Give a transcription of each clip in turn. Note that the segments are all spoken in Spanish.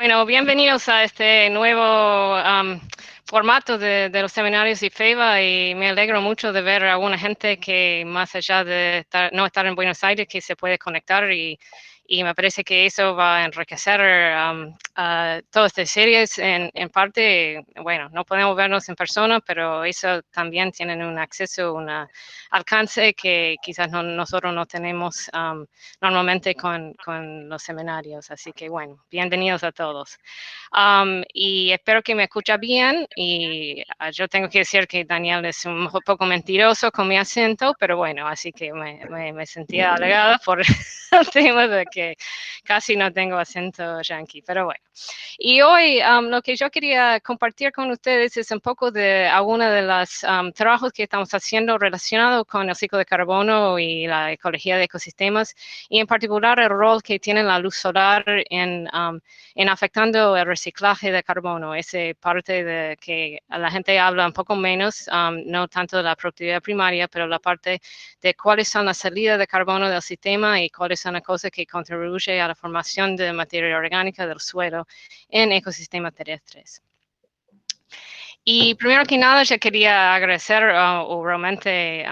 Bueno, bienvenidos a este nuevo formato de los seminarios IFEVA y me alegro mucho de ver a alguna gente que más allá de no estar en Buenos Aires, que se puede conectar y me parece que eso va a enriquecer a todas estas series en parte. Bueno, no podemos vernos en persona, pero eso también tienen un acceso, un alcance que quizás nosotros no tenemos normalmente con los seminarios. Así que bueno, bienvenidos a todos. Y espero que me escucha bien. Y yo tengo que decir que Daniel es un poco mentiroso con mi acento, pero bueno, así que me sentía halagada por el tema de que casi no tengo acento yankee, pero bueno. Y hoy lo que yo quería compartir con ustedes es un poco de algunos de los trabajos que estamos haciendo relacionados con el ciclo de carbono y la ecología de ecosistemas, y en particular el rol que tiene la luz solar en afectando el reciclaje de carbono. Esa parte de que la gente habla un poco menos, no tanto de la productividad primaria, pero la parte de cuáles son las salidas de carbono del sistema y cuáles son las cosas que contribuyen a la formación de materia orgánica del suelo en ecosistemas terrestres. Y primero que nada, yo quería agradecer o realmente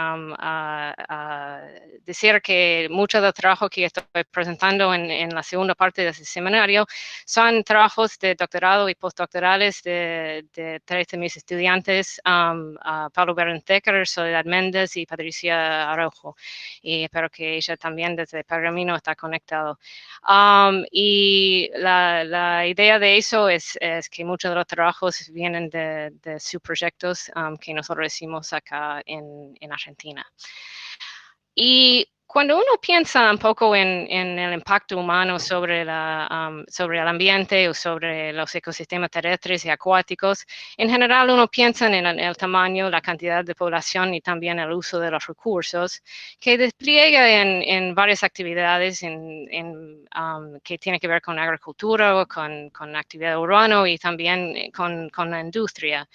decir que mucho del trabajo que estoy presentando en la segunda parte de este seminario son trabajos de doctorado y postdoctorales de tres de mis estudiantes, Pablo Berentecker, Soledad Méndez y Patricia Araujo. Y espero que ella también desde Pergamino está conectado. Y la idea de eso es que muchos de los trabajos vienen de sus proyectos que nosotros hicimos acá en Argentina. Y cuando uno piensa un poco en el impacto humano sobre el ambiente o sobre los ecosistemas terrestres y acuáticos, en general uno piensa en el tamaño, la cantidad de población y también el uso de los recursos que despliega en varias actividades que tienen que ver con agricultura, con actividad urbana y también con la industria.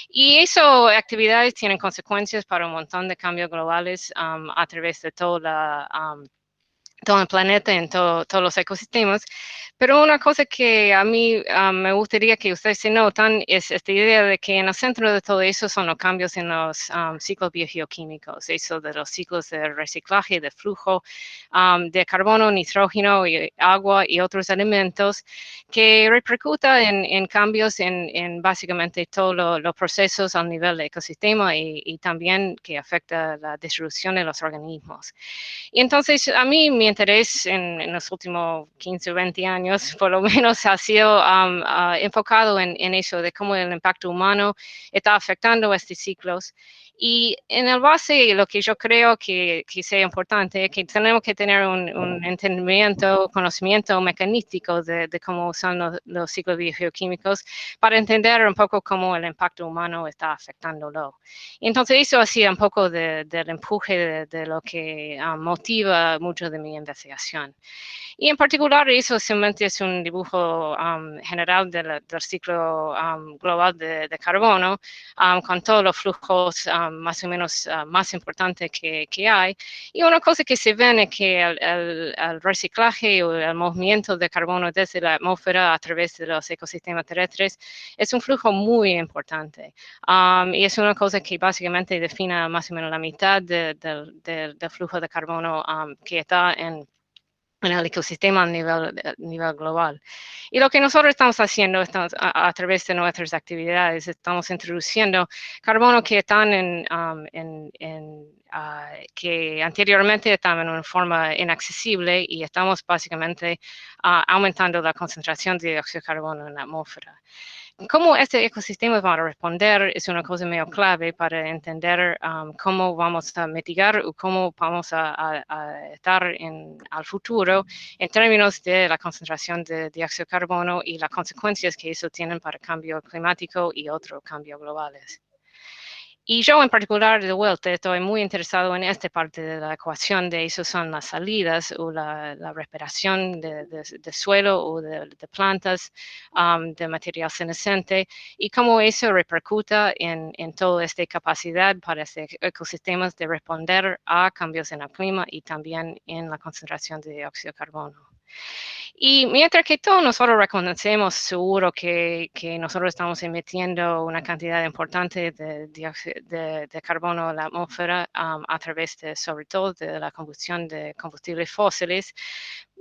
Y esas actividades tienen consecuencias para un montón de cambios globales a través de todo el planeta, en todos los ecosistemas. Pero una cosa que a mí me gustaría que ustedes se notan es esta idea de que en el centro de todo eso son los cambios en los ciclos biogeoquímicos, eso de los ciclos de reciclaje, de flujo de carbono, nitrógeno, y agua y otros elementos que repercuta en cambios en básicamente todos los procesos a nivel del ecosistema y también que afecta la distribución de los organismos. Y entonces a mí mi interés en los últimos 15 o 20 años, por lo menos, ha sido enfocado en eso, de cómo el impacto humano está afectando estos ciclos. Y en el base, lo que yo creo que sea importante es que tenemos que tener un entendimiento, conocimiento mecanístico de cómo son los ciclos biogeoquímicos para entender un poco cómo el impacto humano está afectándolo. Entonces eso ha sido un poco del empuje de lo que motiva mucho de mi investigación. Y en particular eso simplemente es un dibujo general del ciclo global de carbono, con todos los flujos más o menos más importantes que hay. Y una cosa que se ve es que el reciclaje o el movimiento de carbono desde la atmósfera a través de los ecosistemas terrestres es un flujo muy importante. Y es una cosa que básicamente define más o menos la mitad del flujo de carbono que está en el ecosistema a nivel global. Y lo que nosotros estamos haciendo a través de nuestras actividades, estamos introduciendo carbono que están que anteriormente estaban en una forma inaccesible y estamos básicamente aumentando la concentración de dióxido de carbono en la atmósfera. Cómo este ecosistema va a responder es una cosa medio clave para entender cómo vamos a mitigar o cómo vamos a estar al futuro en términos de la concentración de dióxido de carbono y las consecuencias que eso tiene para el cambio climático y otros cambios globales. Y yo en particular, de vuelta, estoy muy interesado en esta parte de la ecuación de eso son las salidas o la respiración de suelo o de plantas, de material senescente, y cómo eso repercuta en toda esta capacidad para estos ecosistemas de responder a cambios en el clima y también en la concentración de dióxido de carbono. Y mientras que todos nosotros reconocemos seguro que nosotros estamos emitiendo una cantidad importante de dióxido de carbono a la atmósfera a través de, sobre todo, de la combustión de combustibles fósiles,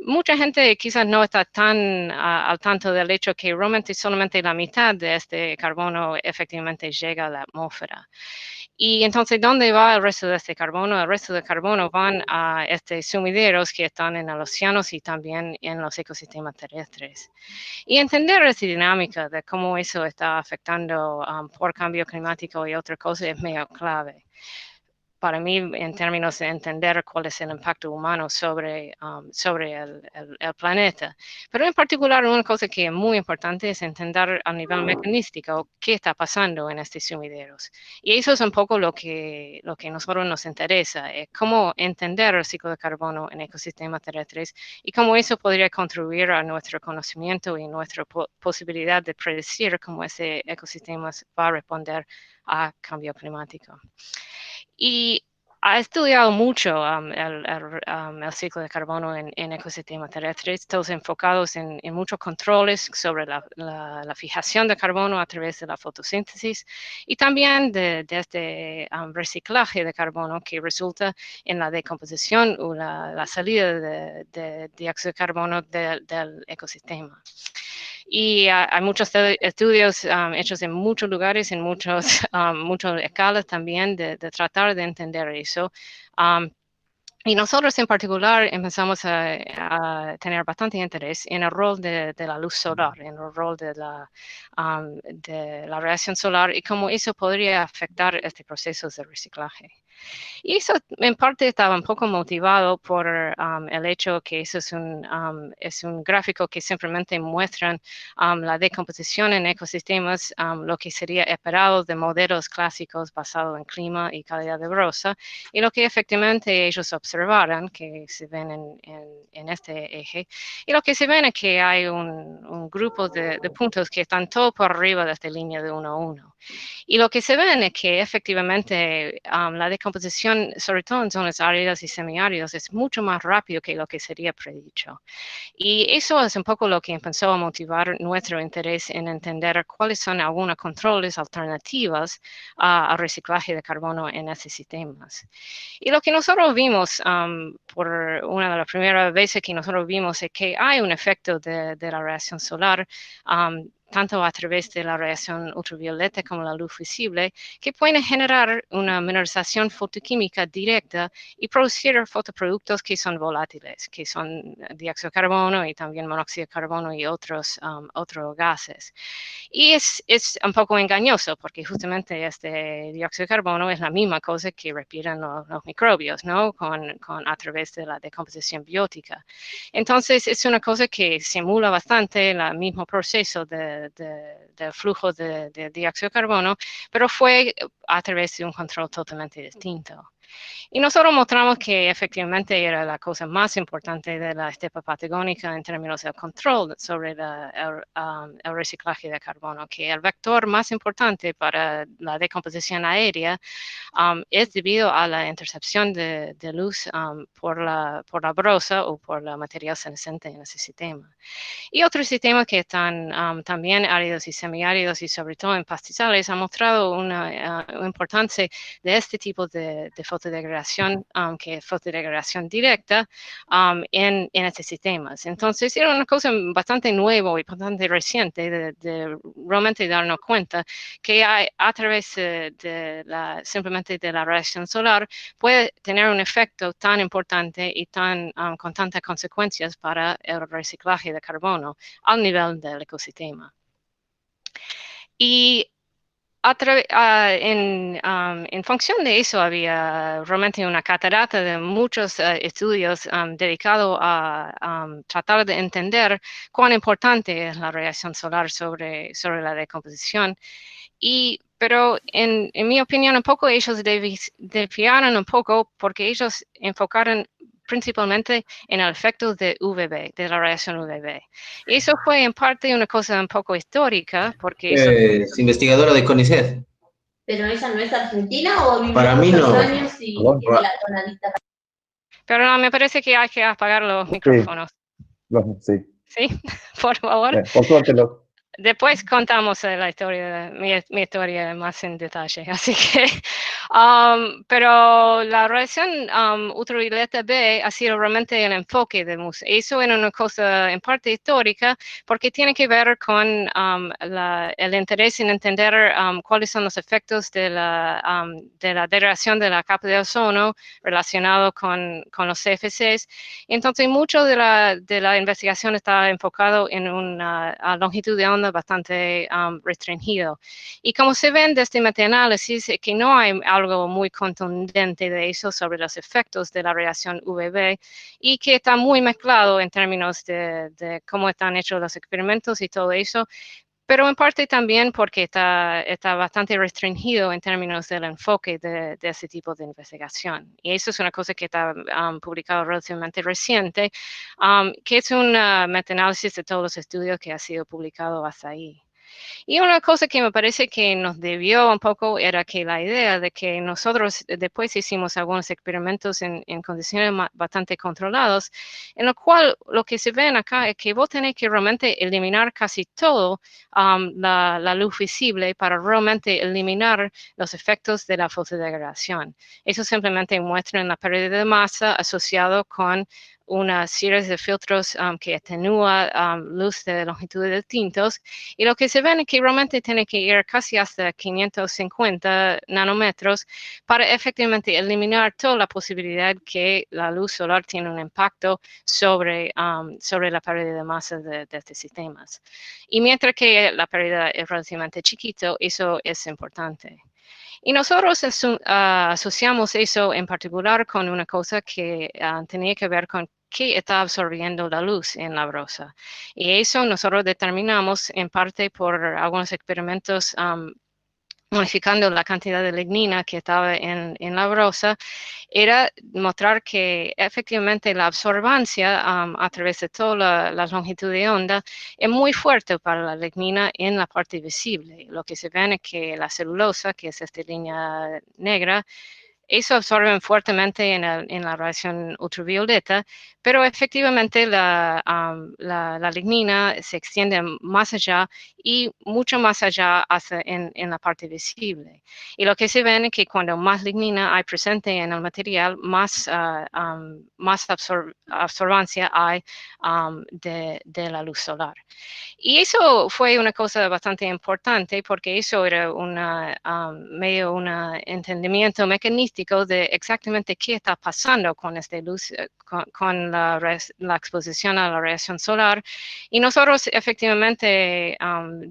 mucha gente quizás no está tan al tanto del hecho que realmente solamente la mitad de este carbono efectivamente llega a la atmósfera. Y entonces, ¿dónde va el resto de este carbono? El resto del carbono van a estos sumideros que están en los océanos y también en los ecosistemas terrestres. Y entender esa dinámica de cómo eso está afectando por cambio climático y otras cosas es medio clave para mí en términos de entender cuál es el impacto humano sobre el planeta. Pero en particular, una cosa que es muy importante es entender a nivel mecanístico qué está pasando en estos sumideros. Y eso es un poco lo que a nosotros nos interesa, cómo entender el ciclo de carbono en ecosistemas terrestres y cómo eso podría contribuir a nuestro conocimiento y nuestra posibilidad de predecir cómo ese ecosistema va a responder a cambio climático. Y ha estudiado mucho el ciclo de carbono en ecosistemas terrestres, todos enfocados en muchos controles sobre la fijación de carbono a través de la fotosíntesis y también de este reciclaje de carbono que resulta en la decomposición o la salida de dióxido de carbono del ecosistema. Y hay muchos estudios hechos en muchos lugares, en muchas escalas también, de tratar de entender eso. Y nosotros en particular empezamos a tener bastante interés en el rol de la luz solar, en el rol de la radiación solar y cómo eso podría afectar este proceso de reciclaje. Y eso en parte estaba un poco motivado por el hecho que eso es un gráfico que simplemente muestra la decomposición en ecosistemas, lo que sería esperado de modelos clásicos basados en clima y calidad de brosa, y lo que efectivamente ellos observaron, que se ven en este eje, y lo que se ven es que hay un grupo de puntos que están todo por arriba de esta línea de 1 a 1. Y lo que se ve es que efectivamente la decomposición, sobre todo en zonas áridas y semiáridas, es mucho más rápido que lo que sería predicho. Y eso es un poco lo que empezó a motivar nuestro interés en entender cuáles son algunos controles alternativos al reciclaje de carbono en estos sistemas. Y lo que nosotros vimos, por una de las primeras veces que nosotros vimos, es que hay un efecto de la radiación solar, tanto a través de la radiación ultravioleta como la luz visible, que pueden generar una mineralización fotoquímica directa y producir fotoproductos que son volátiles, que son dióxido de carbono y también monóxido de carbono y otros gases. Y es un poco engañoso porque justamente este dióxido de carbono es la misma cosa que respiran los microbios, ¿no? A través de la decomposición biótica. Entonces es una cosa que simula bastante el mismo proceso del flujo de dióxido de carbono, pero fue a través de un control totalmente distinto. Y nosotros mostramos que efectivamente era la cosa más importante de la estepa patagónica en términos del control sobre el reciclaje de carbono, que el vector más importante para la decomposición aérea es debido a la intercepción de luz por la brosa o por la material senescente en ese sistema. Y otros sistemas que están también áridos y semiáridos y sobre todo en pastizales han mostrado una importancia de este tipo de fotodegradación, que es fotodegradación directa en estos sistemas. Entonces era una cosa bastante nueva y bastante reciente de realmente darnos cuenta que a través simplemente de la radiación solar puede tener un efecto tan importante y con tantas consecuencias para el reciclaje de carbono al nivel del ecosistema. Y en función de eso había realmente una catarata de muchos estudios dedicados a tratar de entender cuán importante es la radiación solar sobre la decomposición. Pero en mi opinión, un poco ellos desviaron un poco porque ellos enfocaron principalmente en el efecto de UVB, de la radiación UVB. Y eso fue en parte una cosa un poco histórica, porque eso... Es investigadora de CONICET. ¿Pero ella no es argentina o vivió Para mí muchos no. años y es de la tonalista? Pero me parece que hay que apagar los micrófonos. Bueno, sí. ¿Sí? Por favor. Por suerte Después contamos la historia, mi historia más en detalle. Así que, pero la radiación ultravioleta B ha sido realmente el enfoque de MUSE. Eso es una cosa en parte histórica porque tiene que ver con el interés en entender cuáles son los efectos de la degradación de la capa de ozono relacionado con los CFCs. Entonces, mucho de la investigación está enfocado en una longitud de onda bastante restringido. Y como se ve de este metaanálisis, que no hay algo muy contundente de eso sobre los efectos de la radiación UVB y que está muy mezclado en términos de cómo están hechos los experimentos y todo eso, pero en parte también porque está bastante restringido en términos del enfoque de ese tipo de investigación. Y eso es una cosa que está publicado relativamente reciente, que es un metaanálisis de todos los estudios que ha sido publicado hasta ahí. Y una cosa que me parece que nos debió un poco era que la idea de que nosotros después hicimos algunos experimentos en condiciones bastante controladas, en lo cual lo que se ven acá es que vos tenés que realmente eliminar casi todo la luz visible para realmente eliminar los efectos de la fotodegradación. Eso simplemente muestra la pérdida de masa asociado con una serie de filtros que atenúa luz de longitudes distintos, y lo que se ve es que realmente tiene que ir casi hasta 550 nanómetros para efectivamente eliminar toda la posibilidad que la luz solar tiene un impacto sobre la pérdida de masa de estos sistemas. Y mientras que la pérdida es relativamente chiquito, eso es importante. Y nosotros asociamos eso en particular con una cosa que tenía que ver con qué está absorbiendo la luz en la brosa. Y eso nosotros determinamos en parte por algunos experimentos modificando la cantidad de lignina que estaba en la brosa, era mostrar que efectivamente la absorbancia a través de toda la longitud de onda es muy fuerte para la lignina en la parte visible. Lo que se ve es que la celulosa, que es esta línea negra, eso absorben fuertemente en la radiación ultravioleta, pero efectivamente la lignina se extiende más allá y mucho más allá en la parte visible. Y lo que se ve es que cuando más lignina hay presente en el material, más absorbancia hay de la luz solar. Y eso fue una cosa bastante importante porque eso era medio un entendimiento mecanístico de exactamente qué está pasando con esta luz, con la exposición a la radiación solar. Y nosotros efectivamente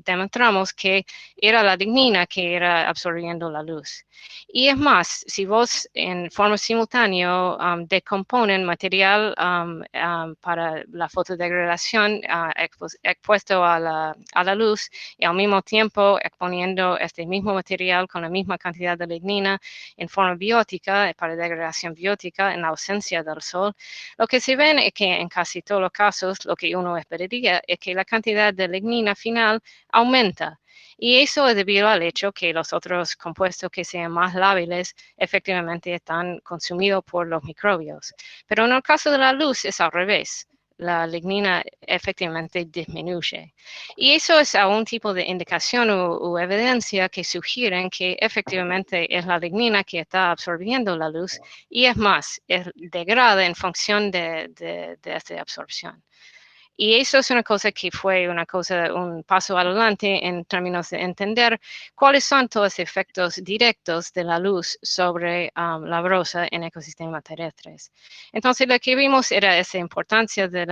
demostramos que era la lignina que era absorbiendo la luz. Y es más, si vos en forma simultánea decomponen material para la fotodegradación expuesto a la luz y al mismo tiempo exponiendo este mismo material con la misma cantidad de lignina en forma biótica, para degradación biótica en la ausencia del sol, lo que se ve es que en casi todos los casos lo que uno esperaría es que la cantidad de lignina final aumenta. Y eso es debido al hecho que los otros compuestos que sean más lábiles efectivamente están consumidos por los microbios. Pero en el caso de la luz es al revés. La lignina efectivamente disminuye. Y eso es algún tipo de indicación o evidencia que sugieren que efectivamente es la lignina que está absorbiendo la luz y es más, degrada en función de esta absorción. Y eso es una cosa que fue un paso adelante en términos de entender cuáles son todos los efectos directos de la luz sobre la brosa en ecosistemas terrestres. Entonces, lo que vimos era esa importancia de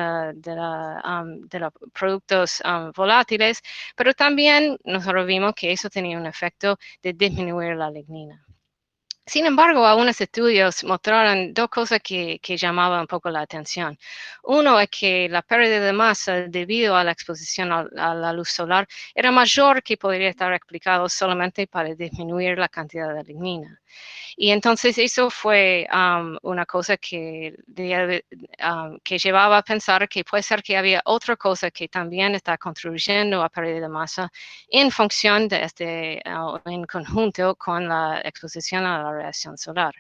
los productos volátiles, pero también nosotros vimos que eso tenía un efecto de disminuir la lignina. Sin embargo, algunos estudios mostraron dos cosas que llamaban un poco la atención. Uno es que la pérdida de masa debido a la exposición a la luz solar era mayor que podría estar explicado solamente para disminuir la cantidad de lignina. Y entonces eso fue una cosa que llevaba a pensar que puede ser que había otra cosa que también está contribuyendo a pérdida de masa en función de en conjunto con la exposición a la radiación solar.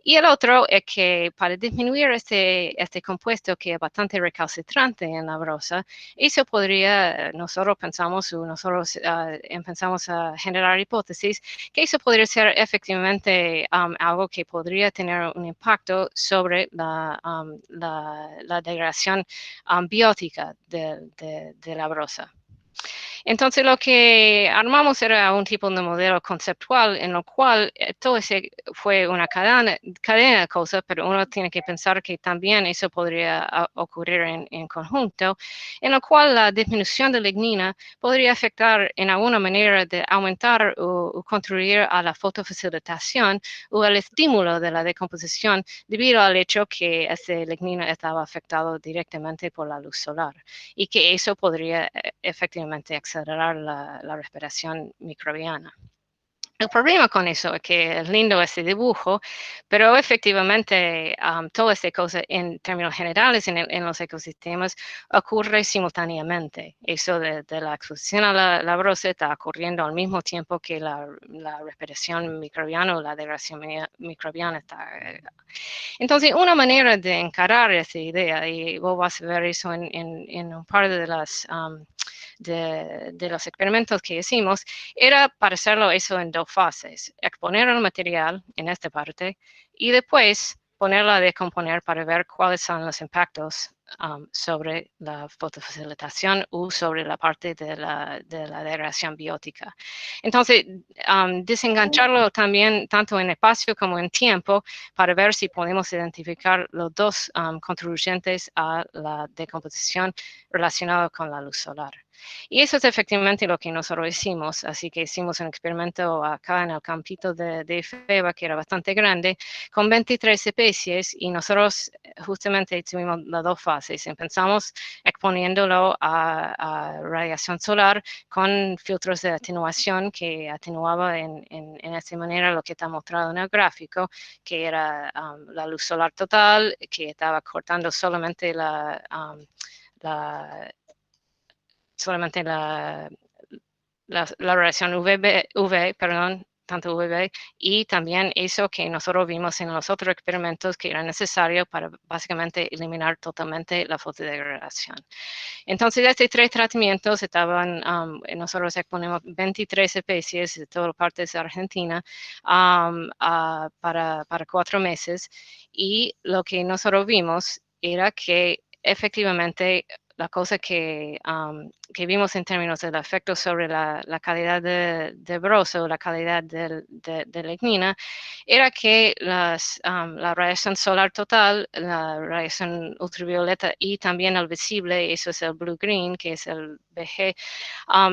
Y el otro es que para disminuir este compuesto que es bastante recalcitrante en la brosa, eso podría, nosotros pensamos empezamos a generar hipótesis, que eso podría ser efectivamente algo que podría tener un impacto sobre la degradación biótica de la brosa. Entonces lo que armamos era un tipo de modelo conceptual en lo cual todo ese fue una cadena de cosas, pero uno tiene que pensar que también eso podría ocurrir en conjunto, en lo cual la disminución de lignina podría afectar en alguna manera de aumentar o contribuir a la fotofacilitación o al estímulo de la decomposición debido al hecho que ese lignina estaba afectado directamente por la luz solar y que eso podría efectivamente acelerar la respiración microbiana. El problema con eso es que es lindo ese dibujo, pero efectivamente toda esta cosa en términos generales en los ecosistemas ocurre simultáneamente. Eso de la exposición a la brosa está ocurriendo al mismo tiempo que la respiración microbiana o la degradación microbiana está. Entonces, una manera de encarar esa idea, y vos vas a ver eso en un par de de los experimentos que hicimos, era para hacerlo eso en dos fases, exponer el material en esta parte y después ponerla a decomponer para ver cuáles son los impactos sobre la fotofacilitación o sobre la parte de la degradación biótica. Entonces, desengancharlo también tanto en espacio como en tiempo para ver si podemos identificar los dos contribuyentes a la decomposición relacionada con la luz solar. Y eso es efectivamente lo que nosotros hicimos, así que hicimos un experimento acá en el campito de IFEBA, que era bastante grande, con 23 especies, y nosotros justamente tuvimos las dos fases. Empezamos exponiéndolo a radiación solar con filtros de atenuación que atenuaba en esta manera lo que está mostrado en el gráfico, que era la luz solar total, que estaba cortando solamente solamente la radiación UV, perdón, tanto UV, y también eso que nosotros vimos en los otros experimentos que era necesario para básicamente eliminar totalmente la fotodegradación. Entonces, estos tres tratamientos estaban, nosotros exponemos 23 especies de todas partes de Argentina para 4 meses, y lo que nosotros vimos era que efectivamente la cosa que vimos en términos del efecto sobre la calidad de brosa o la calidad de lignina, era que la radiación solar total, la radiación ultravioleta y también el visible, eso es el blue-green, que es el BG,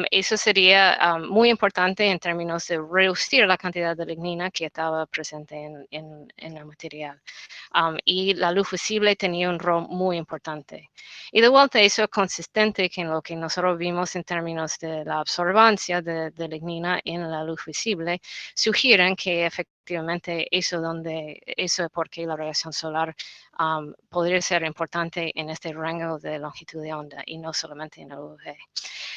eso sería muy importante en términos de reducir la cantidad de lignina que estaba presente en el material. Y la luz visible tenía un rol muy importante. Y de vuelta eso es consistente con lo que nosotros vimos en términos de la absorbancia de lignina en la luz visible, sugieren que efectivamente eso es porque la radiación solar podría ser importante en este rango de longitud de onda y no solamente en el UV.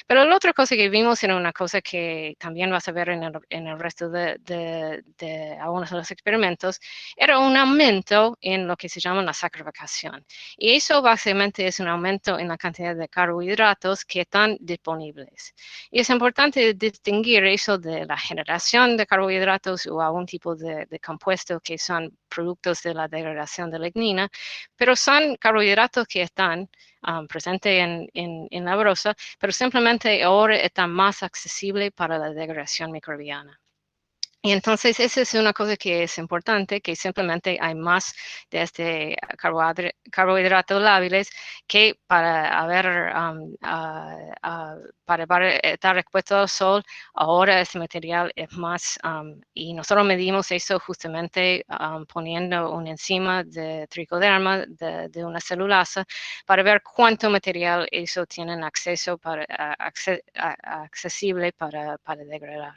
Pero la otra cosa que vimos era una cosa que también vas a ver en el resto de algunos de los experimentos, era un aumento en lo que se llama la sacrificación. Y eso básicamente es un aumento en la cantidad de carbohidratos que están disponibles. Y es importante distinguir eso de la generación de carbohidratos o algún tipo de compuestos que son productos de la degradación de lignina, pero son carbohidratos que están presentes en la brosa, pero simplemente ahora está más accesible para la degradación microbiana. Y entonces esa es una cosa que es importante, que simplemente hay más de este carbohidratos lábiles que para estar expuesto al sol, ahora este material es más, y nosotros medimos eso justamente poniendo una enzima de tricoderma de una celulasa para ver cuánto material eso tienen acceso accesible para degradar.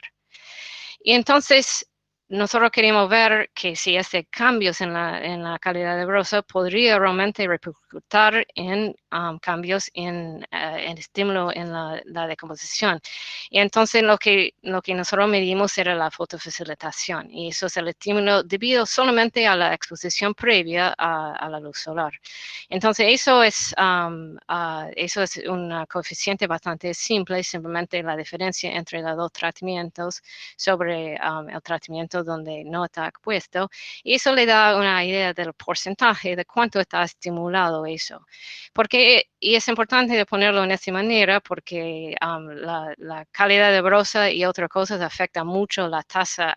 Y entonces, nosotros queríamos ver que si cambios en la calidad de brosa podría realmente repercutir en cambios en el estímulo en la decomposición. Y entonces lo que nosotros medimos era la fotofacilitación, y eso es el estímulo debido solamente a la exposición previa a la luz solar. Entonces eso es un coeficiente bastante simple, simplemente la diferencia entre los dos tratamientos sobre el tratamiento donde no está expuesto, y eso le da una idea del porcentaje de cuánto está estimulado eso. Y es importante de ponerlo en esta manera porque la calidad de brosa y otras cosas afecta mucho la tasa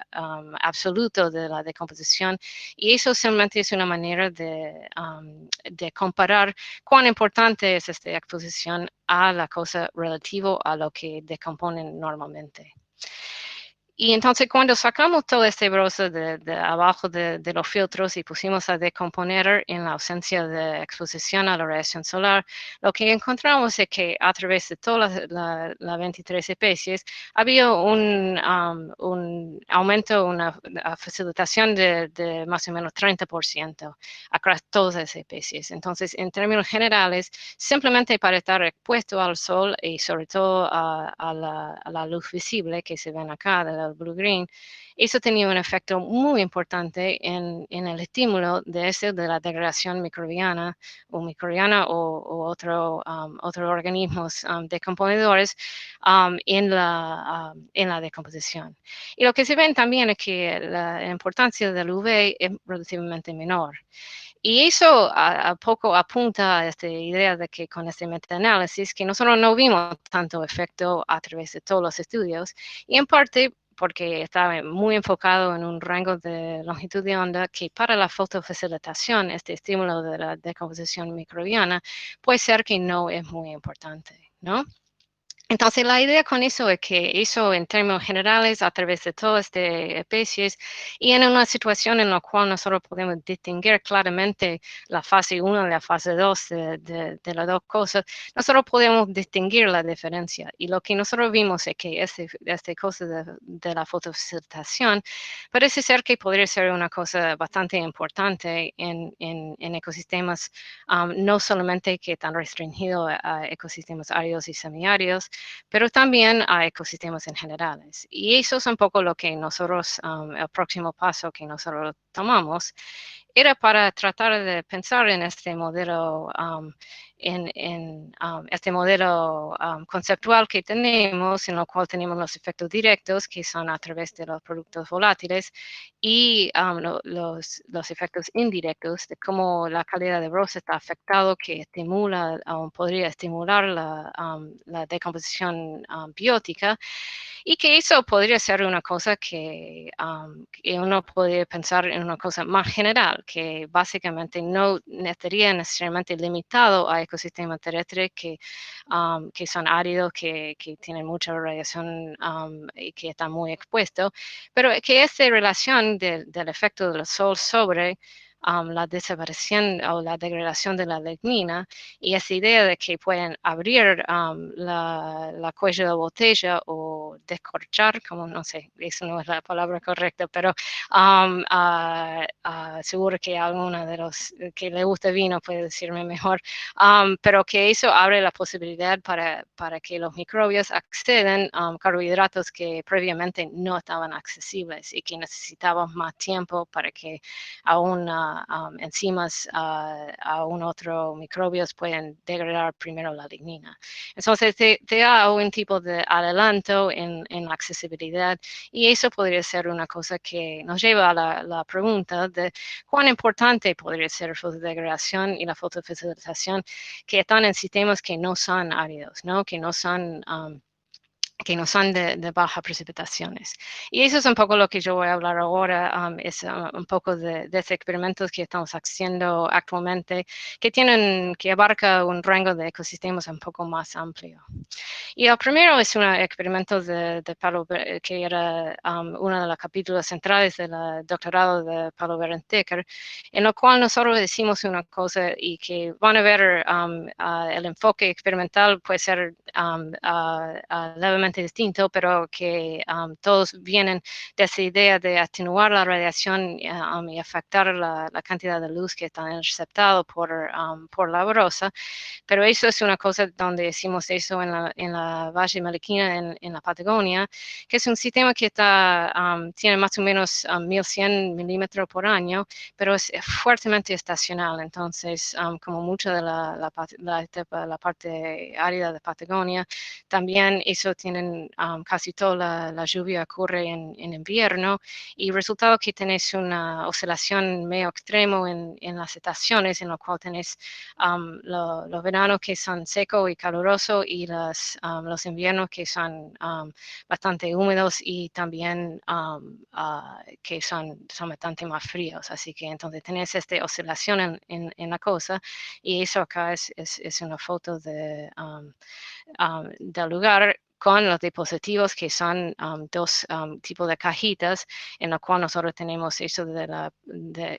absoluta de la decomposición, y eso simplemente es una manera de comparar cuán importante es esta exposición a la cosa relativo a lo que decomponen normalmente. Y entonces cuando sacamos todo este brosa de abajo de los filtros y pusimos a decomponer en la ausencia de exposición a la radiación solar, lo que encontramos es que a través de todas las 23 especies había un aumento, una facilitación de más o menos 30% across todas las especies. Entonces, en términos generales, simplemente para estar expuesto al sol y sobre todo a la luz visible que se ven acá de la blue-green, eso tenía un efecto muy importante en el estímulo de la degradación microbiana o otros organismos decomponedores en la decomposición. Y lo que se ven también es que la importancia del UV es relativamente menor. Y eso a poco apunta a esta idea de que con este metaanálisis que nosotros no vimos tanto efecto a través de todos los estudios, y en parte porque estaba muy enfocado en un rango de longitud de onda que para la fotofacilitación, este estímulo de la decomposición microbiana, puede ser que no es muy importante, ¿no? Entonces, la idea con eso es que eso en términos generales, a través de todas estas especies, y en una situación en la cual nosotros podemos distinguir claramente la fase 1 y la fase 2 de las dos cosas, nosotros podemos distinguir la diferencia. Y lo que nosotros vimos es que esta cosa de la fotofacilitación parece ser que podría ser una cosa bastante importante en ecosistemas, no solamente que están restringidos a ecosistemas áridos y semiáridos, pero también a ecosistemas en generales. Y eso es un poco lo que nosotros, el próximo paso que nosotros tomamos, era para tratar de pensar en este modelo, este modelo conceptual que tenemos, en el cual tenemos los efectos directos, que son a través de los productos volátiles, y los efectos indirectos de cómo la calidad de brosa está afectado, que estimula, podría estimular la decomposición biótica, y que eso podría ser una cosa que uno podría pensar en una cosa más general, que básicamente no estaría necesariamente limitado a ecosistemas terrestres que son áridos, que tienen mucha radiación y que están muy expuestos, pero que esta relación del efecto del sol sobre la desaparición o la degradación de la lignina, y esa idea de que pueden abrir la cuello de botella o descorchar, como no sé, eso no es la palabra correcta, pero seguro que alguna de los que le gusta vino puede decirme mejor, pero que eso abre la posibilidad para que los microbios acceden a carbohidratos que previamente no estaban accesibles y que necesitaban más tiempo para que aún enzimas a un otro microbios pueden degradar primero la lignina. Entonces te da un tipo de adelanto en la accesibilidad, y eso podría ser una cosa que nos lleva a la pregunta de cuán importante podría ser la fotodegradación y la fotofacilitación que están en sistemas que no son áridos, ¿no? Que no son de bajas precipitaciones. Y eso es un poco lo que yo voy a hablar ahora, es un poco de esos experimentos que estamos haciendo actualmente, que abarca un rango de ecosistemas un poco más amplio. Y el primero es un experimento de Paulo, que era uno de los capítulos centrales del doctorado de Paulo Berenteker, en lo cual nosotros decimos una cosa y que van a ver el enfoque experimental puede ser levemente totalmente distinto, pero que todos vienen de esa idea de atenuar la radiación y afectar la cantidad de luz que está interceptado por la brosa. Pero eso es una cosa donde hicimos eso en la Valle Maliquina, en la Patagonia, que es un sistema que tiene más o menos 1100 milímetros por año, pero es fuertemente estacional. Entonces, como mucha de la parte árida de Patagonia, también eso tienen casi toda la lluvia ocurre en invierno, y resultado que tenés una oscilación medio extremo en las estaciones, en lo cual tenés los veranos que son secos y calurosos, y los inviernos que son bastante húmedos y también que son bastante más fríos. Así que entonces tenés esta oscilación en la cosa, y eso acá es una foto del lugar con los dispositivos que son dos tipos de cajitas, en la cual nosotros tenemos eso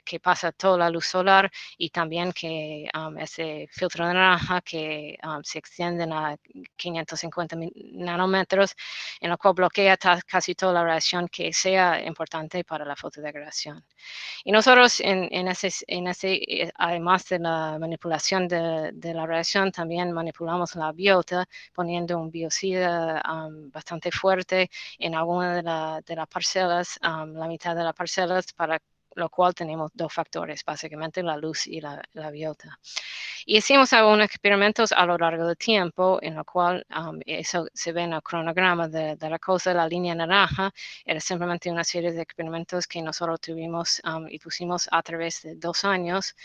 que pasa toda la luz solar, y también que ese filtro de naranja que se extiende a 550 nanómetros, en la cual bloquea casi toda la radiación que sea importante para la fotodegradación. Y nosotros además de la manipulación de la radiación, también manipulamos la biota, poniendo un biocida bastante fuerte en alguna de las parcelas, la mitad de las parcelas, para lo cual tenemos dos factores, básicamente la luz y la biota. Y hicimos algunos experimentos a lo largo del tiempo, en lo cual eso se ve en el cronograma de la cosa. La línea naranja era simplemente una serie de experimentos que nosotros tuvimos y pusimos a través de 2 años.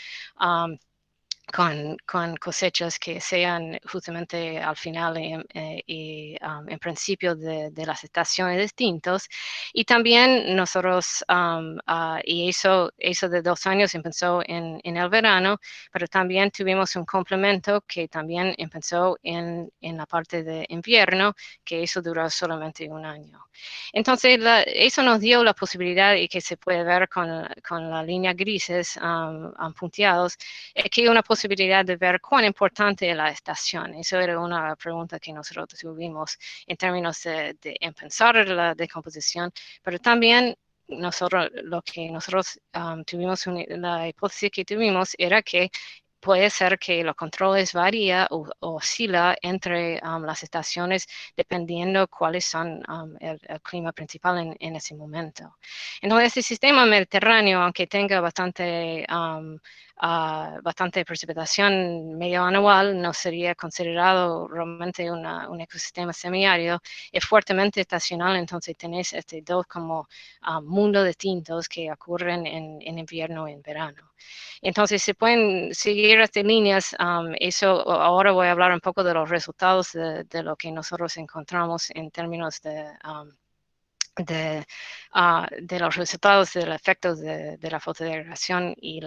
Con cosechas que sean justamente al final y en principio de las estaciones distintos. Y también nosotros, y eso de 2 años empezó en el verano, pero también tuvimos un complemento que también empezó en la parte de invierno, que eso duró solamente 1 año. Entonces, eso nos dio la posibilidad, y que se puede ver con las líneas grises punteados, que una posibilidad de ver cuán importante es la estación. Eso era una pregunta que nosotros tuvimos en términos de empezar la decomposición, pero también lo que nosotros tuvimos, la hipótesis que tuvimos era que puede ser que los controles varían o oscila entre las estaciones dependiendo cuáles son el clima principal en ese momento. Entonces, este sistema mediterráneo, aunque tenga bastante precipitación medio anual, no sería considerado realmente un ecosistema semiárido. Es fuertemente estacional, entonces tenés dos como mundos distintos que ocurren en invierno y en verano. Entonces se pueden seguir estas líneas. Eso ahora voy a hablar un poco de los resultados de lo que nosotros encontramos en términos de los resultados del efecto de la fotodegradación y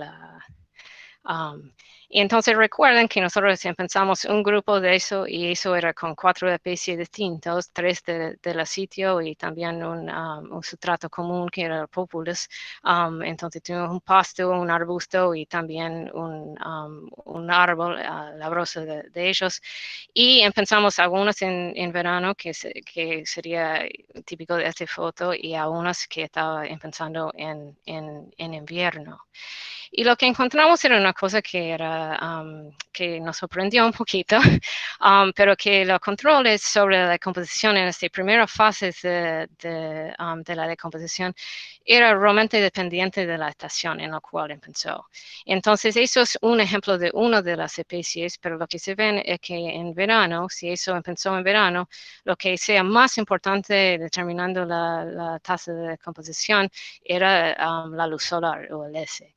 y entonces recuerden que nosotros empezamos un grupo de eso, y eso era con 4 especies distintas, 3 de la sitio y también un sustrato común que era el populus. Entonces tuvimos un pasto, un arbusto y también un árbol, la brosa de ellos. Y empezamos algunos en verano, que sería típico de esta foto, y algunas que estaba empezando en invierno. Y lo que encontramos era una cosa que nos sorprendió un poquito, pero que los controles sobre la decomposición en estas primeras fases de la decomposición era realmente dependiente de la estación en la cual empezó. Entonces, eso es un ejemplo de una de las especies, pero lo que se ve es que en verano, si eso empezó en verano, lo que sea más importante determinando la tasa de decomposición era la luz solar, o el S.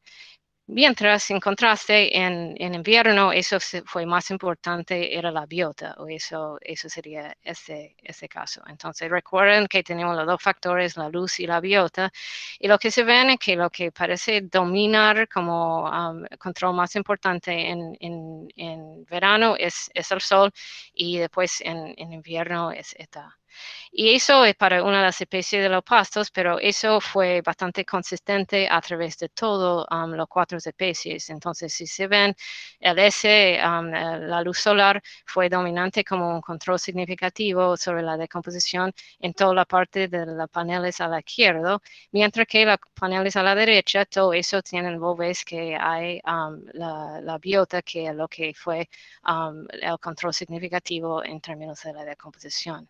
Mientras, en contraste, en invierno, eso fue más importante, era la biota, o eso sería ese caso. Entonces, recuerden que tenemos los 2 factores, la luz y la biota, y lo que se ve es que lo que parece dominar como control más importante en verano es el sol, y después en invierno es ETA. Y eso es para una de las especies de los pastos, pero eso fue bastante consistente a través de todo los 4 especies. Entonces, si se ven, la luz solar fue dominante como un control significativo sobre la decomposición en toda la parte de los paneles a la izquierda, mientras que los paneles a la derecha, todo eso tienen, vos ves que hay la biota, que es lo que fue el control significativo en términos de la decomposición.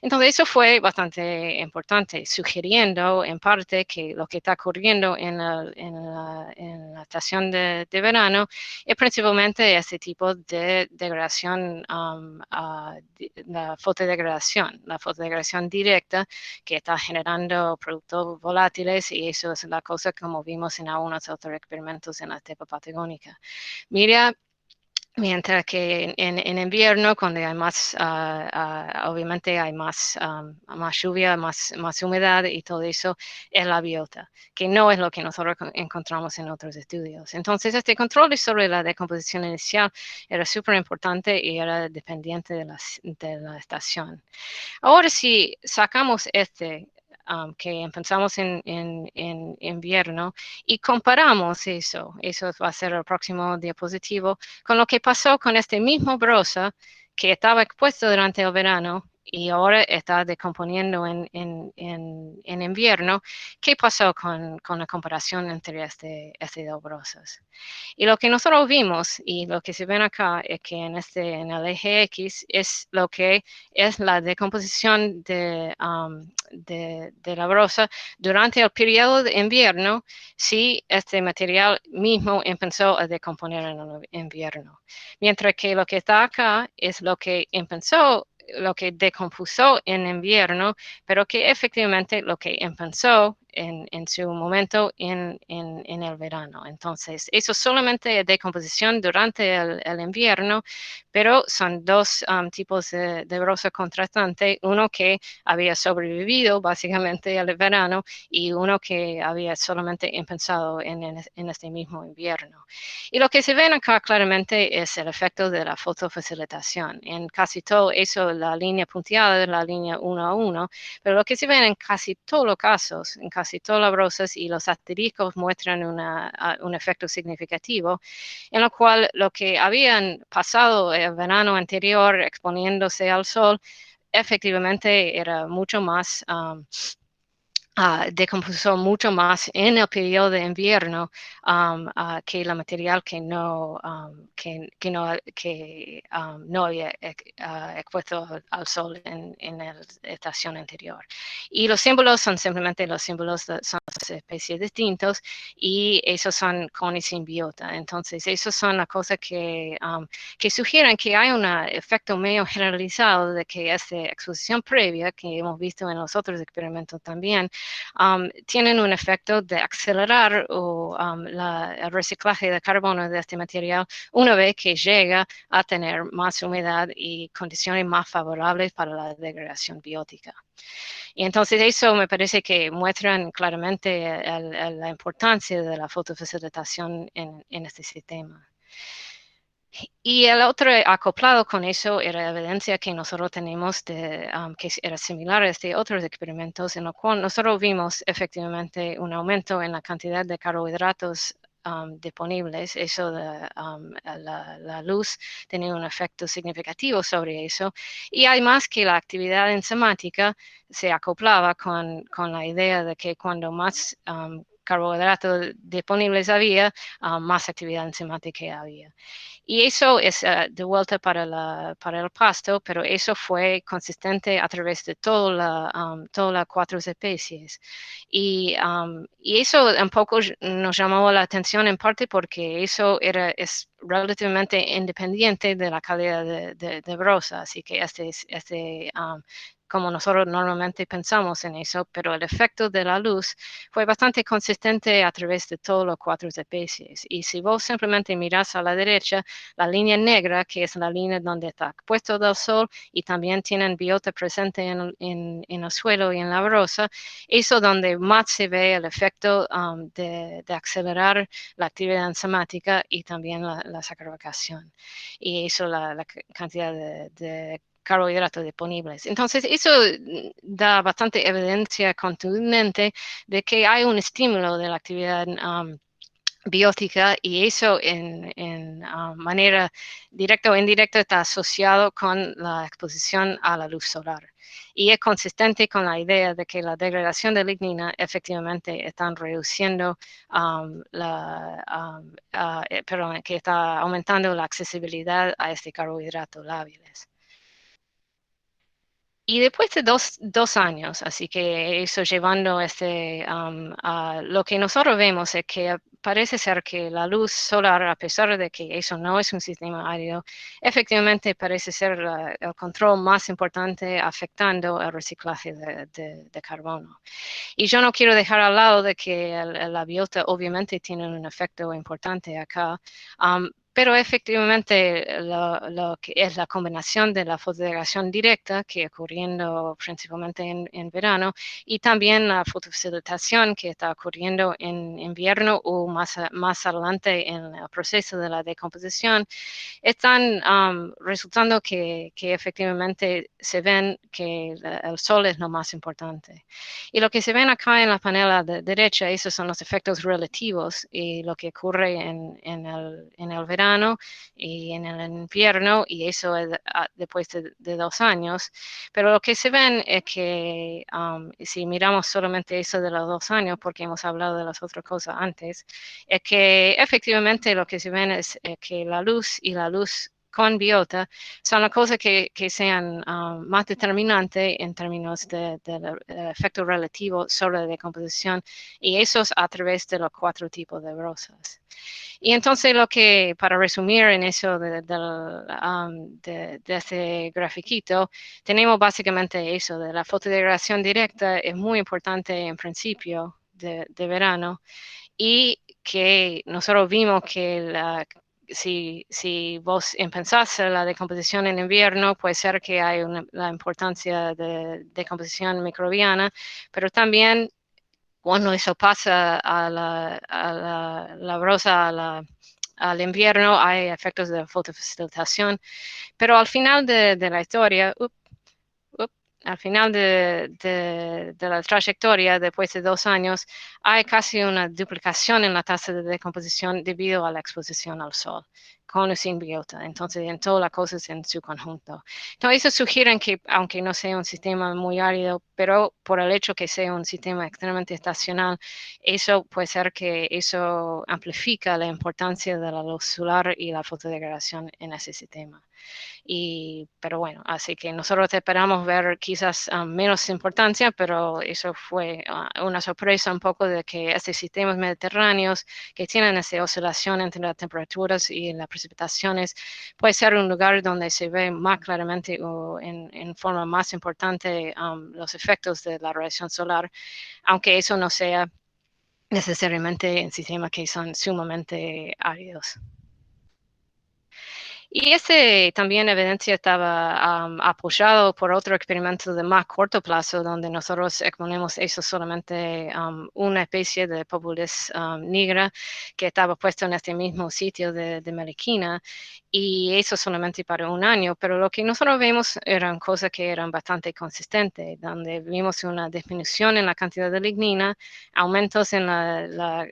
Entonces, eso fue bastante importante, sugiriendo en parte que lo que está ocurriendo en la estación de verano es principalmente ese tipo de degradación, la fotodegradación directa que está generando productos volátiles, y eso es la cosa como vimos en algunos otros experimentos en la estepa patagónica. Mira, mientras que en invierno, cuando hay más, obviamente hay más lluvia, más humedad y todo eso, es la biota, que no es lo que nosotros encontramos en otros estudios. Entonces, este control sobre la decomposición inicial era súper importante y era dependiente de la estación. Ahora, si sacamos que empezamos en invierno y comparamos eso va a ser el próximo diapositivo, con lo que pasó con este mismo brosa que estaba expuesto durante el verano y ahora está decomponiendo en invierno. ¿Qué pasó con la comparación entre estas dos brosas? Y lo que nosotros vimos y lo que se ven acá es que en el eje X es lo que es la decomposición de la brosa durante el periodo de invierno, si este material mismo empezó a decomponer en el invierno. Mientras que lo que está acá es lo que empezó, lo que decompuso en invierno, pero que efectivamente lo que empezó en su momento en el verano. Entonces, eso solamente es decomposición durante el invierno, pero son dos tipos de brosa contrastante, uno que había sobrevivido básicamente al verano y uno que había solamente empezado en este mismo invierno. Y lo que se ven acá claramente es el efecto de la fotofacilitación. En casi todo eso, la línea punteada es la línea 1 a 1, pero lo que se ven en casi todos los casos, en casi todas las brosas, y los asteriscos muestran un efecto significativo, en lo cual lo que habían pasado el verano anterior exponiéndose al sol, efectivamente era mucho más decompuso mucho más en el periodo de invierno que la material que no había expuesto al sol en la estación anterior. Y los símbolos son simplemente los símbolos son especies distintos, y esos son con y sin biota. Entonces, esos son las cosas que sugieren que hay un efecto medio generalizado de que esta exposición previa, que hemos visto en los otros experimentos también, tienen un efecto de acelerar el reciclaje de carbono de este material una vez que llega a tener más humedad y condiciones más favorables para la degradación biótica. Y entonces eso me parece que muestran claramente la importancia de la fotofacilitación en este sistema. Y el otro acoplado con eso era evidencia que nosotros tenemos que era similar a otros experimentos, en lo cual nosotros vimos efectivamente un aumento en la cantidad de carbohidratos disponibles. Eso de la luz tenía un efecto significativo sobre eso. Y además que la actividad enzimática se acoplaba con la idea de que cuando más carbohidratos disponibles había, más actividad enzimática había. Y eso es de vuelta para el pasto, pero eso fue consistente a través de todas las 4 especies. Y eso un poco nos llamó la atención, en parte porque eso es relativamente independiente de la calidad de brosa, así que como nosotros normalmente pensamos en eso, pero el efecto de la luz fue bastante consistente a través de todas las 4 especies. Y si vos simplemente mirás a la derecha, la línea negra, que es la línea donde está expuesto del sol y también tienen biota presente en el suelo y en la brosa, eso donde más se ve el efecto de acelerar la actividad enzimática y también la sacralización. Y eso, la cantidad de carbohidratos disponibles. Entonces, eso da bastante evidencia contundente de que hay un estímulo de la actividad biótica y eso en manera directa o indirecta está asociado con la exposición a la luz solar. Y es consistente con la idea de que la degradación de lignina efectivamente está reduciendo, que está aumentando la accesibilidad a este carbohidrato lábiles. Y después de dos años, así que eso llevando a lo que nosotros vemos es que parece ser que la luz solar, a pesar de que eso no es un sistema árido, efectivamente parece ser el control más importante afectando el reciclaje de carbono. Y yo no quiero dejar al lado de que la biota obviamente tiene un efecto importante acá, pero efectivamente lo que es la combinación de la fotodegradación directa, que ocurriendo principalmente en verano, y también la fotofacilitación que está ocurriendo en invierno o más adelante en el proceso de la decomposición, están resultando que efectivamente se ven que el sol es lo más importante. Y lo que se ven acá en la panela de derecha, esos son los efectos relativos y lo que ocurre en el verano y en el invierno, y eso es después de 2 años. Pero lo que se ven es que si miramos solamente eso de los 2 años, porque hemos hablado de las otras cosas antes, es que efectivamente lo que se ven es que la luz y la luz con biota son las cosas que sean más determinantes en términos del efecto relativo sobre la decomposición, y eso es a través de los 4 tipos de brosas. Y entonces para resumir en eso de este grafiquito, tenemos básicamente eso, de la fotodegradación directa es muy importante en principio de verano, y que nosotros vimos que si vos pensás la decomposición en invierno, puede ser que hay la importancia de decomposición microbiana, pero también cuando eso pasa a la brosa, al invierno, hay efectos de fotofacilitación. Pero al final de la historia, al final de la trayectoria, después de 2 años, hay casi una duplicación en la tasa de decomposición debido a la exposición al sol, con o sin biota. Entonces, en todas las cosas en su conjunto. Entonces, eso sugiere que, aunque no sea un sistema muy árido, pero por el hecho que sea un sistema extremadamente estacional, eso puede ser que eso amplifica la importancia de la luz solar y la fotodegradación en ese sistema. Pero bueno, así que nosotros esperamos ver quizás menos importancia, pero eso fue una sorpresa un poco de que estos sistemas mediterráneos que tienen esa oscilación entre las temperaturas y las precipitaciones puede ser un lugar donde se ve más claramente o en forma más importante los efectos de la radiación solar, aunque eso no sea necesariamente en sistemas que son sumamente áridos. Y ese también evidencia estaba apoyado por otro experimento de más corto plazo, donde nosotros exponemos eso solamente una especie de Populus nigra que estaba puesto en este mismo sitio de Meliquina, y eso solamente para 1 año. Pero lo que nosotros vemos eran cosas que eran bastante consistentes, donde vimos una disminución en la cantidad de lignina, aumentos en la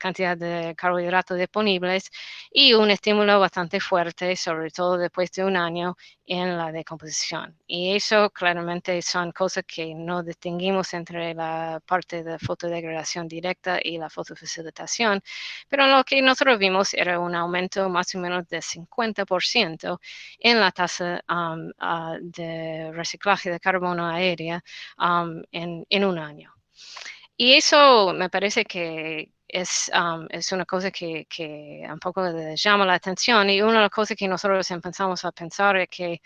cantidad de carbohidratos disponibles y un estímulo bastante fuerte, sobre todo después de 1 año, en la decomposición. Y eso claramente son cosas que no distinguimos entre la parte de fotodegradación directa y la fotofacilitación, pero lo que nosotros vimos era un aumento más o menos de 50% en la tasa de reciclaje de carbono aérea en 1 año. Y eso me parece que es una cosa que un poco llama la atención, y una de las cosas que nosotros empezamos a pensar es que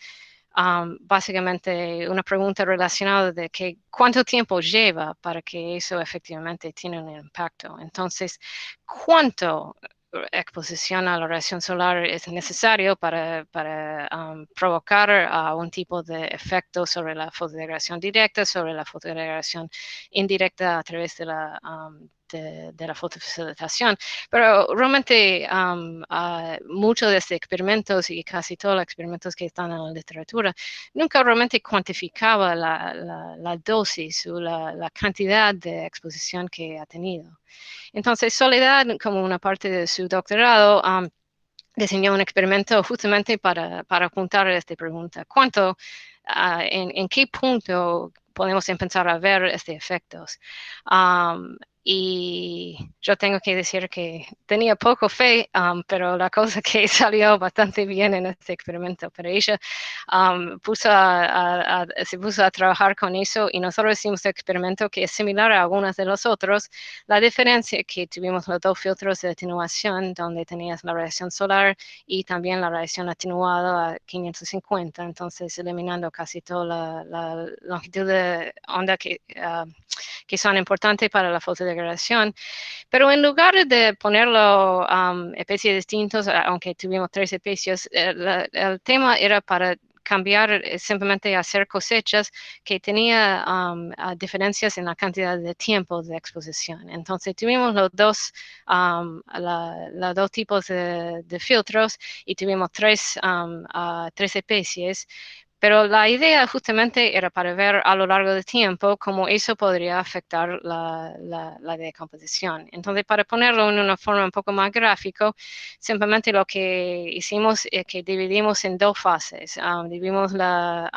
básicamente una pregunta relacionada de que cuánto tiempo lleva para que eso efectivamente tiene un impacto. Entonces, ¿cuánto exposición a la radiación solar es necesario para provocar un tipo de efecto sobre la fotodegradación directa, sobre la fotodegradación indirecta a través de la de la fotofacilitación. Pero realmente muchos de estos experimentos y casi todos los experimentos que están en la literatura nunca realmente cuantificaba la dosis o la cantidad de exposición que ha tenido. Entonces, Soledad, como una parte de su doctorado, diseñó un experimento justamente para apuntar a esta pregunta. ¿En qué punto podemos empezar a ver estos efectos? Y yo tengo que decir que tenía poco fe, pero la cosa que salió bastante bien en este experimento. Pero ella se puso a trabajar con eso y nosotros hicimos un experimento que es similar a algunos de los otros. La diferencia es que tuvimos los dos filtros de atenuación, donde tenías la radiación solar y también la radiación atenuada a 550, entonces eliminando casi toda la longitud de onda que son importantes para la fotodegradación. Pero en lugar de ponerlo especies distintas, aunque tuvimos 3 especies, el tema era para cambiar, simplemente hacer cosechas que tenía diferencias en la cantidad de tiempo de exposición. Entonces tuvimos los dos tipos de filtros y tuvimos 3 especies. Pero la idea justamente era para ver a lo largo del tiempo cómo eso podría afectar la decomposición. Entonces, para ponerlo en una forma un poco más gráfica, simplemente lo que hicimos es que dividimos en 2 fases. Dividimos la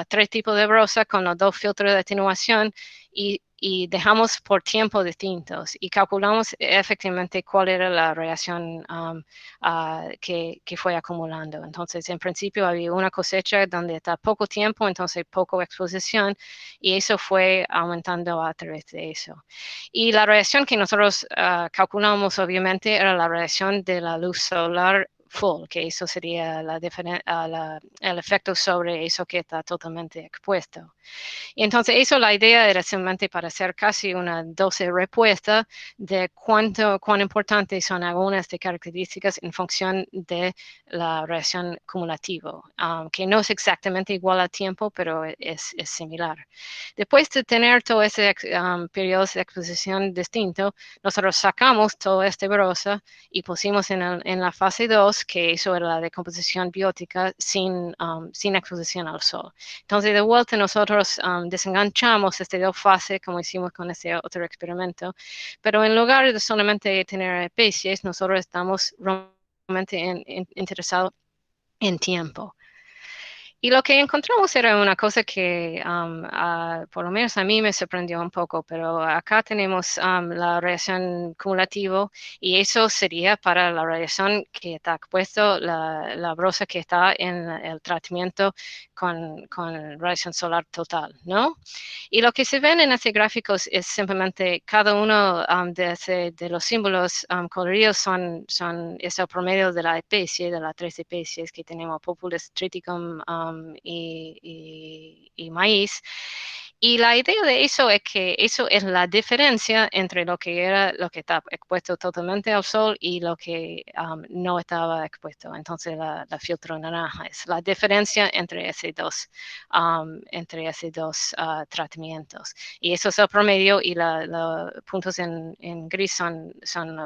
3 tipos de brosa con los 2 filtros de atenuación y dejamos por tiempos distintos y calculamos efectivamente cuál era la radiación que fue acumulando. Entonces, en principio había una cosecha donde está poco tiempo, entonces poco exposición, y eso fue aumentando a través de eso. Y la radiación que nosotros calculamos, obviamente, era la radiación de la luz solar full, que eso sería el efecto sobre eso que está totalmente expuesto. Y entonces eso, la idea era simplemente para hacer casi una dosis repuesta de cuán importantes son algunas de características en función de la radiación cumulativa, que no es exactamente igual al tiempo, pero es similar. Después de tener todos esos periodos de exposición distintos, nosotros sacamos toda esta brosa y pusimos en la fase 2, que eso era la decomposición biótica sin exposición al sol. Entonces, de vuelta, nosotros desenganchamos estas 2 fases, como hicimos con este otro experimento, pero en lugar de solamente tener especies, nosotros estamos realmente interesados en tiempo. Y lo que encontramos era una cosa que por lo menos a mí me sorprendió un poco, pero acá tenemos la radiación cumulativa y eso sería para la radiación que está expuesto, la brosa que está en el tratamiento con radiación solar total, ¿no? Y lo que se ven en este gráfico es simplemente cada uno de los símbolos coloridos son el promedio de la especie, de las 3 especies que tenemos, Populus triticum y maíz. Y la idea de eso es que eso es la diferencia entre lo que está expuesto totalmente al sol y lo que no estaba expuesto. Entonces la filtro naranja es la diferencia entre esos dos tratamientos. Y eso es el promedio y los puntos en gris son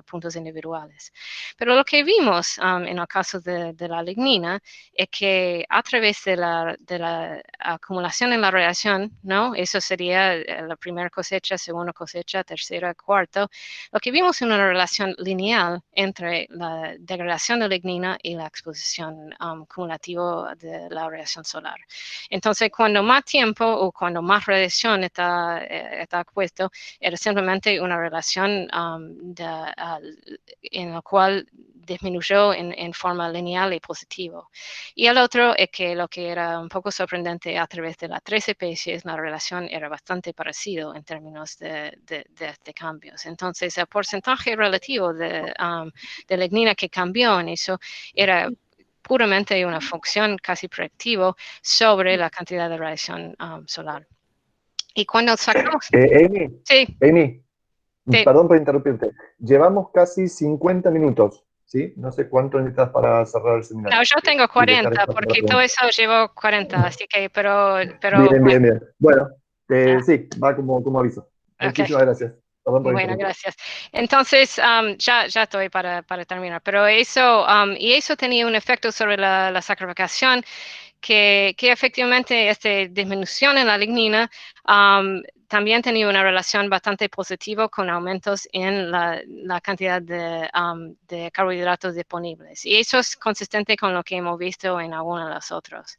puntos individuales. Pero lo que vimos en el caso de la lignina es que a través de la acumulación en la radiación, ¿no? Eso sería la primera cosecha, segunda cosecha, tercera, cuarta. Lo que vimos es una relación lineal entre la degradación de lignina y la exposición cumulativa de la radiación solar. Entonces, cuando más tiempo o cuando más radiación está expuesto, era simplemente una relación en la cual disminuyó en forma lineal y positiva. Y el otro es que lo que era un poco sorprendente a través de las 3 especies, la relación era bastante parecido en términos de cambios. Entonces, el porcentaje relativo de lignina que cambió en eso era puramente una función casi predictiva sobre la cantidad de radiación solar. Y cuando sacamos... Amy, Sí. Amy, Sí. Perdón por interrumpirte. Llevamos casi 50 minutos, ¿sí? No sé cuánto necesitas para cerrar el seminario. No, yo tengo 40, porque todo eso llevo 40, así que, pero Bien. Bueno, Sí, va como aviso. Ok. Muchísimas gracias. Perdón por Bueno, interrumpir. gracias. Entonces, ya estoy para terminar, pero eso tenía un efecto sobre la sacrificación que efectivamente esta disminución en la lignina también tenía una relación bastante positiva con aumentos en la cantidad de carbohidratos disponibles. Y eso es consistente con lo que hemos visto en algunos de los otros.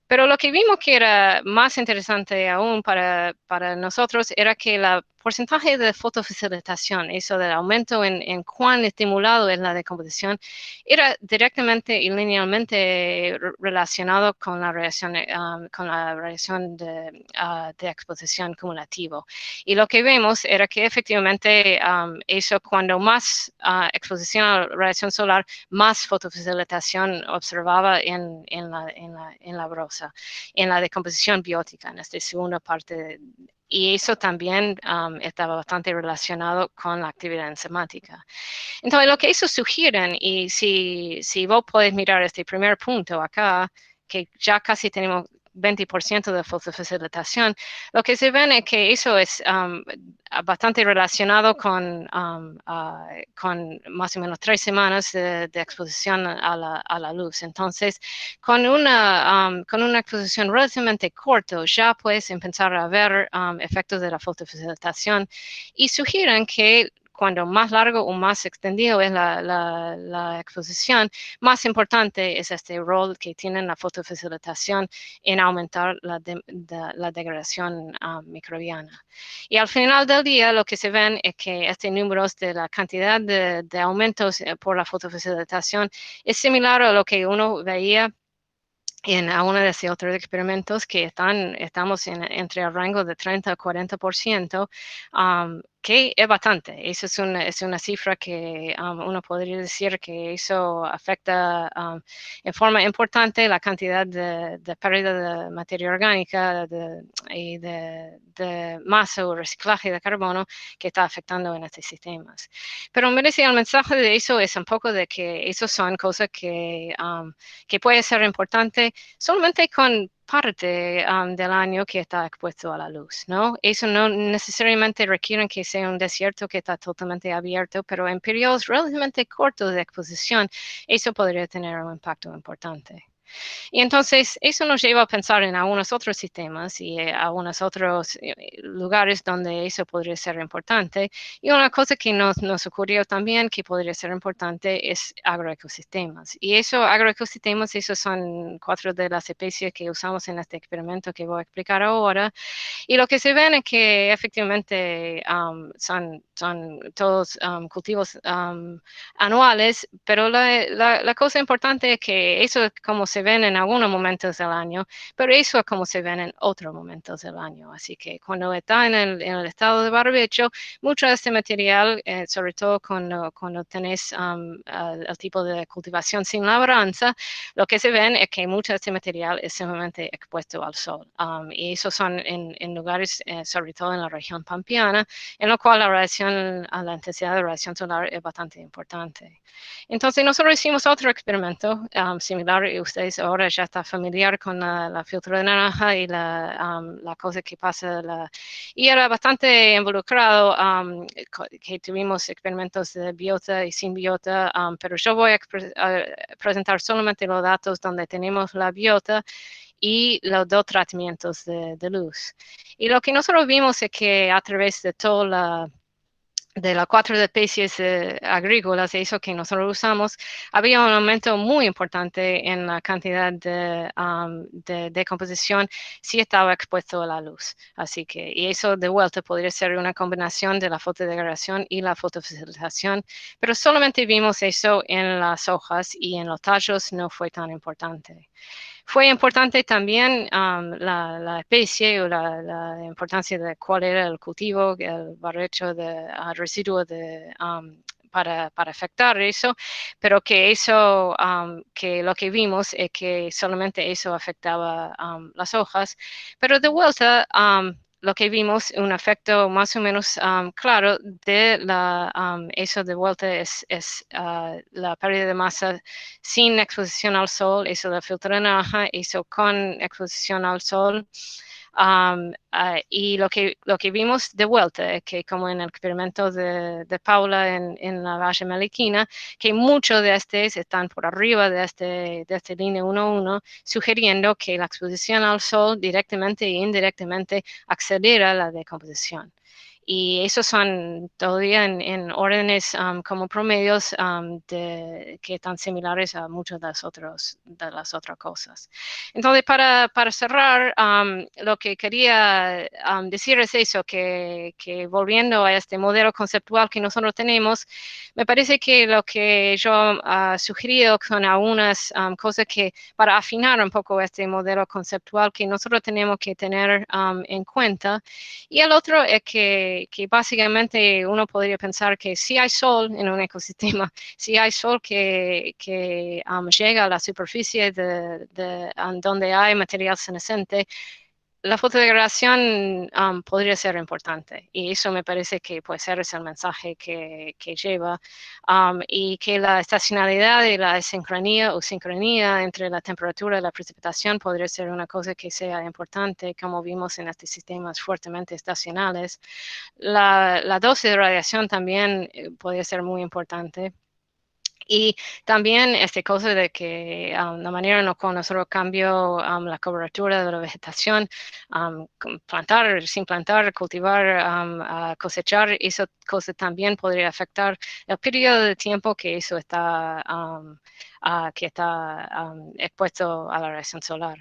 Pero lo que vimos que era más interesante aún para nosotros era que el porcentaje de fotofacilitación, eso del aumento en cuán estimulado es la decomposición, era directamente y linealmente relacionado con la reacción de exposición cumulativo. Y lo que vemos era que efectivamente eso cuando más exposición a la radiación solar, más fotofacilitación observaba en la brosa, en la decomposición biótica, en esta segunda parte. Y eso también estaba bastante relacionado con la actividad enzimática. Entonces, lo que eso sugieren, y si vos podés mirar este primer punto acá, que ya casi tenemos 20% de fotofacilitación, lo que se ven es que eso es bastante relacionado con más o menos 3 semanas de exposición a la luz. Entonces, con una exposición relativamente corta, ya puedes empezar a ver efectos de la fotofacilitación y sugieren que cuando más largo o más extendido es la exposición, más importante es este rol que tiene la fotofacilitación en aumentar la degradación microbiana. Y al final del día lo que se ven es que este número de la cantidad de aumentos por la fotofacilitación es similar a lo que uno veía en uno de esos otros experimentos que estamos entre el rango de 30 a 40%, que es bastante. Eso es una cifra que uno podría decir que eso afecta en forma importante la cantidad de pérdida de materia orgánica y de masa o reciclaje de carbono que está afectando en estos sistemas. Pero me parece el mensaje de eso es un poco de que eso son cosas que puede ser importante solamente con parte del año que está expuesto a la luz, ¿no? Eso no necesariamente requiere que sea un desierto que está totalmente abierto, pero en periodos relativamente cortos de exposición, eso podría tener un impacto importante. Y entonces eso nos lleva a pensar en algunos otros sistemas y algunos otros lugares donde eso podría ser importante. Y una cosa que nos ocurrió también que podría ser importante es agroecosistemas. Y agroecosistemas, esos son 4 de las especies que usamos en este experimento que voy a explicar ahora. Y lo que se ven es que efectivamente son todos cultivos anuales, pero la cosa importante es que eso es como se ven en algunos momentos del año, pero eso es como se ven en otros momentos del año. Así que cuando está en el estado de barbecho, mucho de este material, sobre todo cuando tenés el tipo de cultivación sin labranza, lo que se ven es que mucho de este material es simplemente expuesto al sol. Y esos son en lugares, sobre todo en la región pampeana, en lo cual la intensidad de radiación solar es bastante importante. Entonces nosotros hicimos otro experimento similar y ustedes ahora ya están familiar con la filtro de naranja y la cosa que pasa. Y era bastante involucrado que tuvimos experimentos de biota y sin biota, pero yo voy a presentar solamente los datos donde tenemos la biota y los 2 tratamientos de luz. Y lo que nosotros vimos es que a través de toda de las 4 especies agrícolas, eso que nosotros usamos, había un aumento muy importante en la cantidad de decomposición si estaba expuesto a la luz. Así que, y eso de vuelta podría ser una combinación de la fotodegradación y la fotofacilitación, pero solamente vimos eso en las hojas y en los tallos no fue tan importante. Fue importante también la especie o la importancia de cuál era el cultivo, el barrecho de residuo para afectar eso, pero que eso, que lo que vimos es que solamente eso afectaba las hojas, pero de vuelta lo que vimos, un efecto más o menos claro de eso de vuelta es la pérdida de masa sin exposición al sol, eso de filtro de naranja, eso con exposición al sol. Y lo que vimos de vuelta, que como en el experimento de Paula en la Valle Meliquina, que muchos de estos están por arriba de este línea 1,1, sugiriendo que la exposición al sol directamente e indirectamente acelera la decomposición. Y esos son todavía en órdenes como promedios que están similares a muchas de las otras cosas. Entonces, para cerrar, lo que quería decir es eso, que volviendo a este modelo conceptual que nosotros tenemos, me parece que lo que yo sugerido son algunas cosas que para afinar un poco este modelo conceptual que nosotros tenemos que tener en cuenta. Y el otro es que básicamente uno podría pensar que si hay sol en un ecosistema, si hay sol que llega a la superficie donde hay material senescente, la fotodegradación podría ser importante, y eso me parece que puede ser ese el mensaje que lleva, y que la estacionalidad y la sincronía o sincronía entre la temperatura y la precipitación podría ser una cosa que sea importante, como vimos en estos sistemas fuertemente estacionales. La dosis de radiación también podría ser muy importante. Y también esta cosa de que la manera en la cual nosotros cambiamos la cobertura de la vegetación, plantar, sin plantar, cultivar, cosechar, eso cosa también podría afectar el periodo de tiempo que eso está, expuesto a la radiación solar.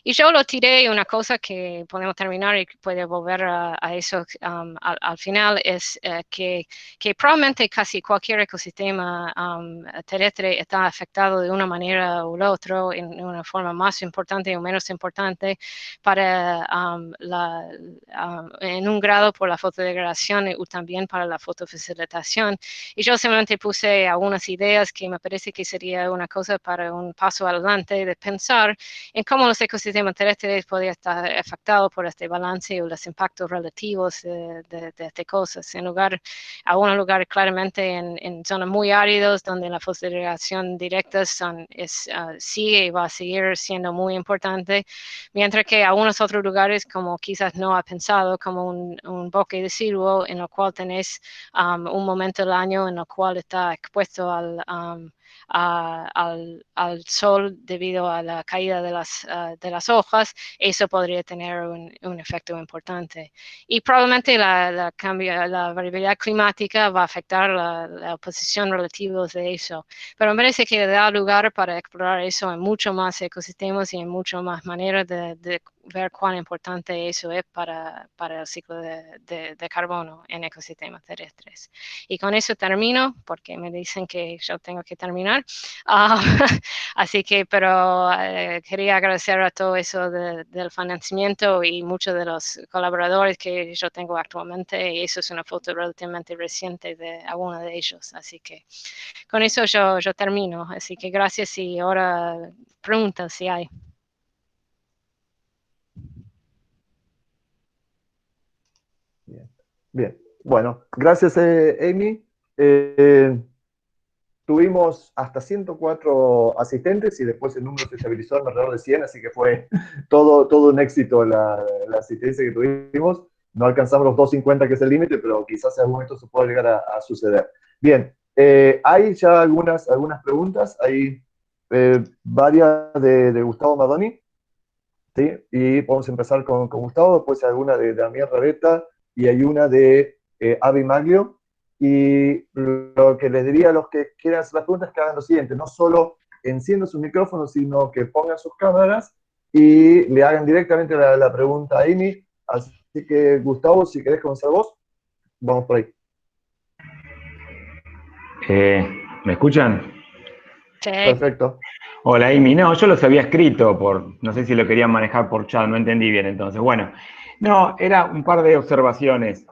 Y yo lo tiré, una cosa que podemos terminar y puede volver a eso al final, es que probablemente casi cualquier ecosistema terrestre está afectado de una manera u la otra, en una forma más importante o menos importante, en un grado por la fotodegradación y también para la fotofacilitación. Y yo simplemente puse algunas ideas que me parece que sería una cosa para un paso adelante de pensar en cómo los ecosistemas terrestres podrían estar afectados por este balance o los impactos relativos de estas cosas, en algunos lugares claramente en zonas muy áridas donde la fotodegradación directa sigue y va a seguir siendo muy importante, mientras que algunos otros lugares como quizás no ha pensado, como un bosque deciduo en el cual tenés un momento del año en el cual está expuesto al sol debido a la caída de las hojas, eso podría tener un efecto importante. Y probablemente la variabilidad climática va a afectar la posición relativa de eso. Pero me parece que da lugar para explorar eso en muchos más ecosistemas y en muchas más maneras de ver cuán importante eso es para el ciclo de carbono en ecosistemas terrestres. Y con eso termino, porque me dicen que yo tengo que terminar. Así que, pero quería agradecer a todo eso del financiamiento y muchos de los colaboradores que yo tengo actualmente, y eso es una foto relativamente reciente de alguno de ellos. Así que con eso yo termino. Así que gracias, y ahora preguntas si hay. Bien. Bueno, gracias, Amy. Tuvimos hasta 104 asistentes y después el número se estabilizó alrededor de 100, así que fue todo un éxito la asistencia que tuvimos. No alcanzamos los 250, que es el límite, pero quizás en algún momento se pueda llegar a suceder. Bien, hay ya algunas preguntas. Hay varias de Gustavo Madoni, ¿sí? Y podemos empezar con Gustavo, después hay alguna de Damián Rareta y hay una de Avi Maglio. Y lo que les diría a los que quieran hacer las preguntas es que hagan lo siguiente: no solo enciendan sus micrófonos, sino que pongan sus cámaras y le hagan directamente la pregunta a Amy. Así que, Gustavo, si querés comenzar vos, vamos por ahí. ¿Me escuchan? Sí. Perfecto. Hola, Amy. No, yo los había escrito no sé si lo querían manejar por chat, no entendí bien entonces. Bueno, no, era un par de observaciones.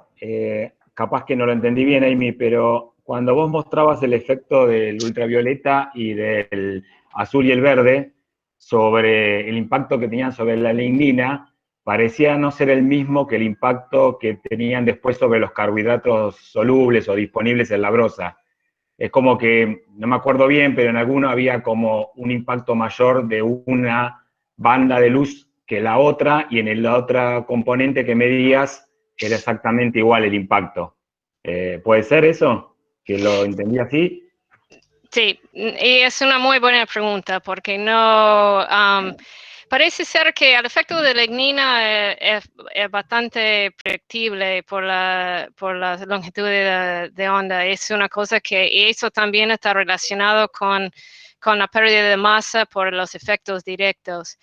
Capaz que no lo entendí bien, Amy, pero cuando vos mostrabas el efecto del ultravioleta y del azul y el verde sobre el impacto que tenían sobre la lignina, parecía no ser el mismo que el impacto que tenían después sobre los carbohidratos solubles o disponibles en la brosa. Es como que, no me acuerdo bien, pero en alguno había como un impacto mayor de una banda de luz que la otra, y en la otra componente que medías era exactamente igual el impacto. ¿Puede ser eso? ¿Que lo entendí así? Sí, y es una muy buena pregunta porque no parece ser que el efecto de lignina es bastante predictible por la longitud de onda. Es una cosa que eso también está relacionado con la pérdida de masa por los efectos directos.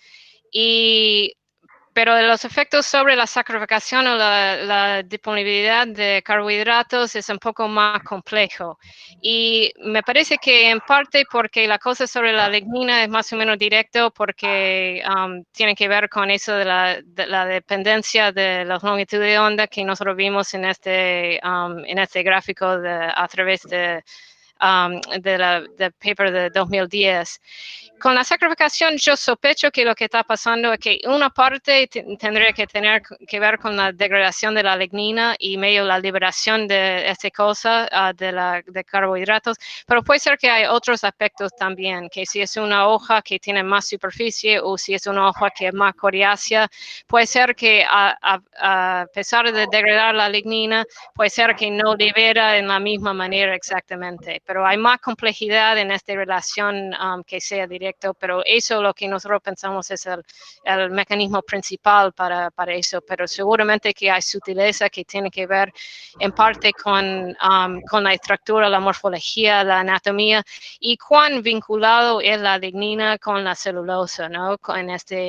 Pero los efectos sobre la saccharificación o la disponibilidad de carbohidratos es un poco más complejo. Y me parece que en parte porque la cosa sobre la lignina es más o menos directo porque tiene que ver con eso de la dependencia de la longitud de onda que nosotros vimos en este gráfico a través del paper de 2010. Con la sacrificación, yo sospecho que lo que está pasando es que una parte tendría que tener que ver con la degradación de la lignina y medio la liberación de esta cosa, de carbohidratos, pero puede ser que hay otros aspectos también, que si es una hoja que tiene más superficie o si es una hoja que es más coriácea, puede ser que a pesar de degradar la lignina, puede ser que no libera en la misma manera exactamente, pero hay más complejidad en esta relación que sea directo, pero eso lo que nosotros pensamos es el mecanismo principal para eso, pero seguramente que hay sutileza que tiene que ver en parte con la estructura, la morfología, la anatomía y cuán vinculado es la lignina con la celulosa, ¿no? Con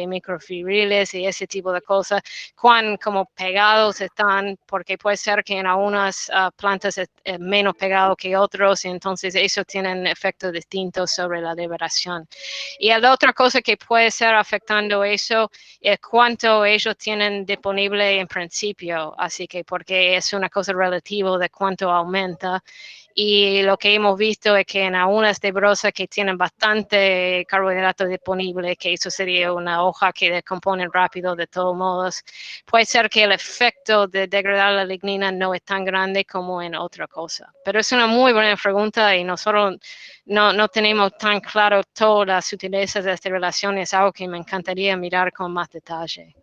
microfibriles y ese tipo de cosas, cuán como pegados están, porque puede ser que en algunas plantas es menos pegado que otros, y entonces eso tiene efectos distintos sobre la liberación. Y la otra cosa que puede ser afectando eso es cuánto ellos tienen disponible en principio, así que porque es una cosa relativa de cuánto aumenta. Y lo que hemos visto es que en algunas fibrosas que tienen bastante carbohidrato disponible, que eso sería una hoja que descompone rápido de todos modos, puede ser que el efecto de degradar la lignina no es tan grande como en otra cosa. Pero es una muy buena pregunta y nosotros no tenemos tan claro todas las sutilezas de esta relación. Es algo que me encantaría mirar con más detalle.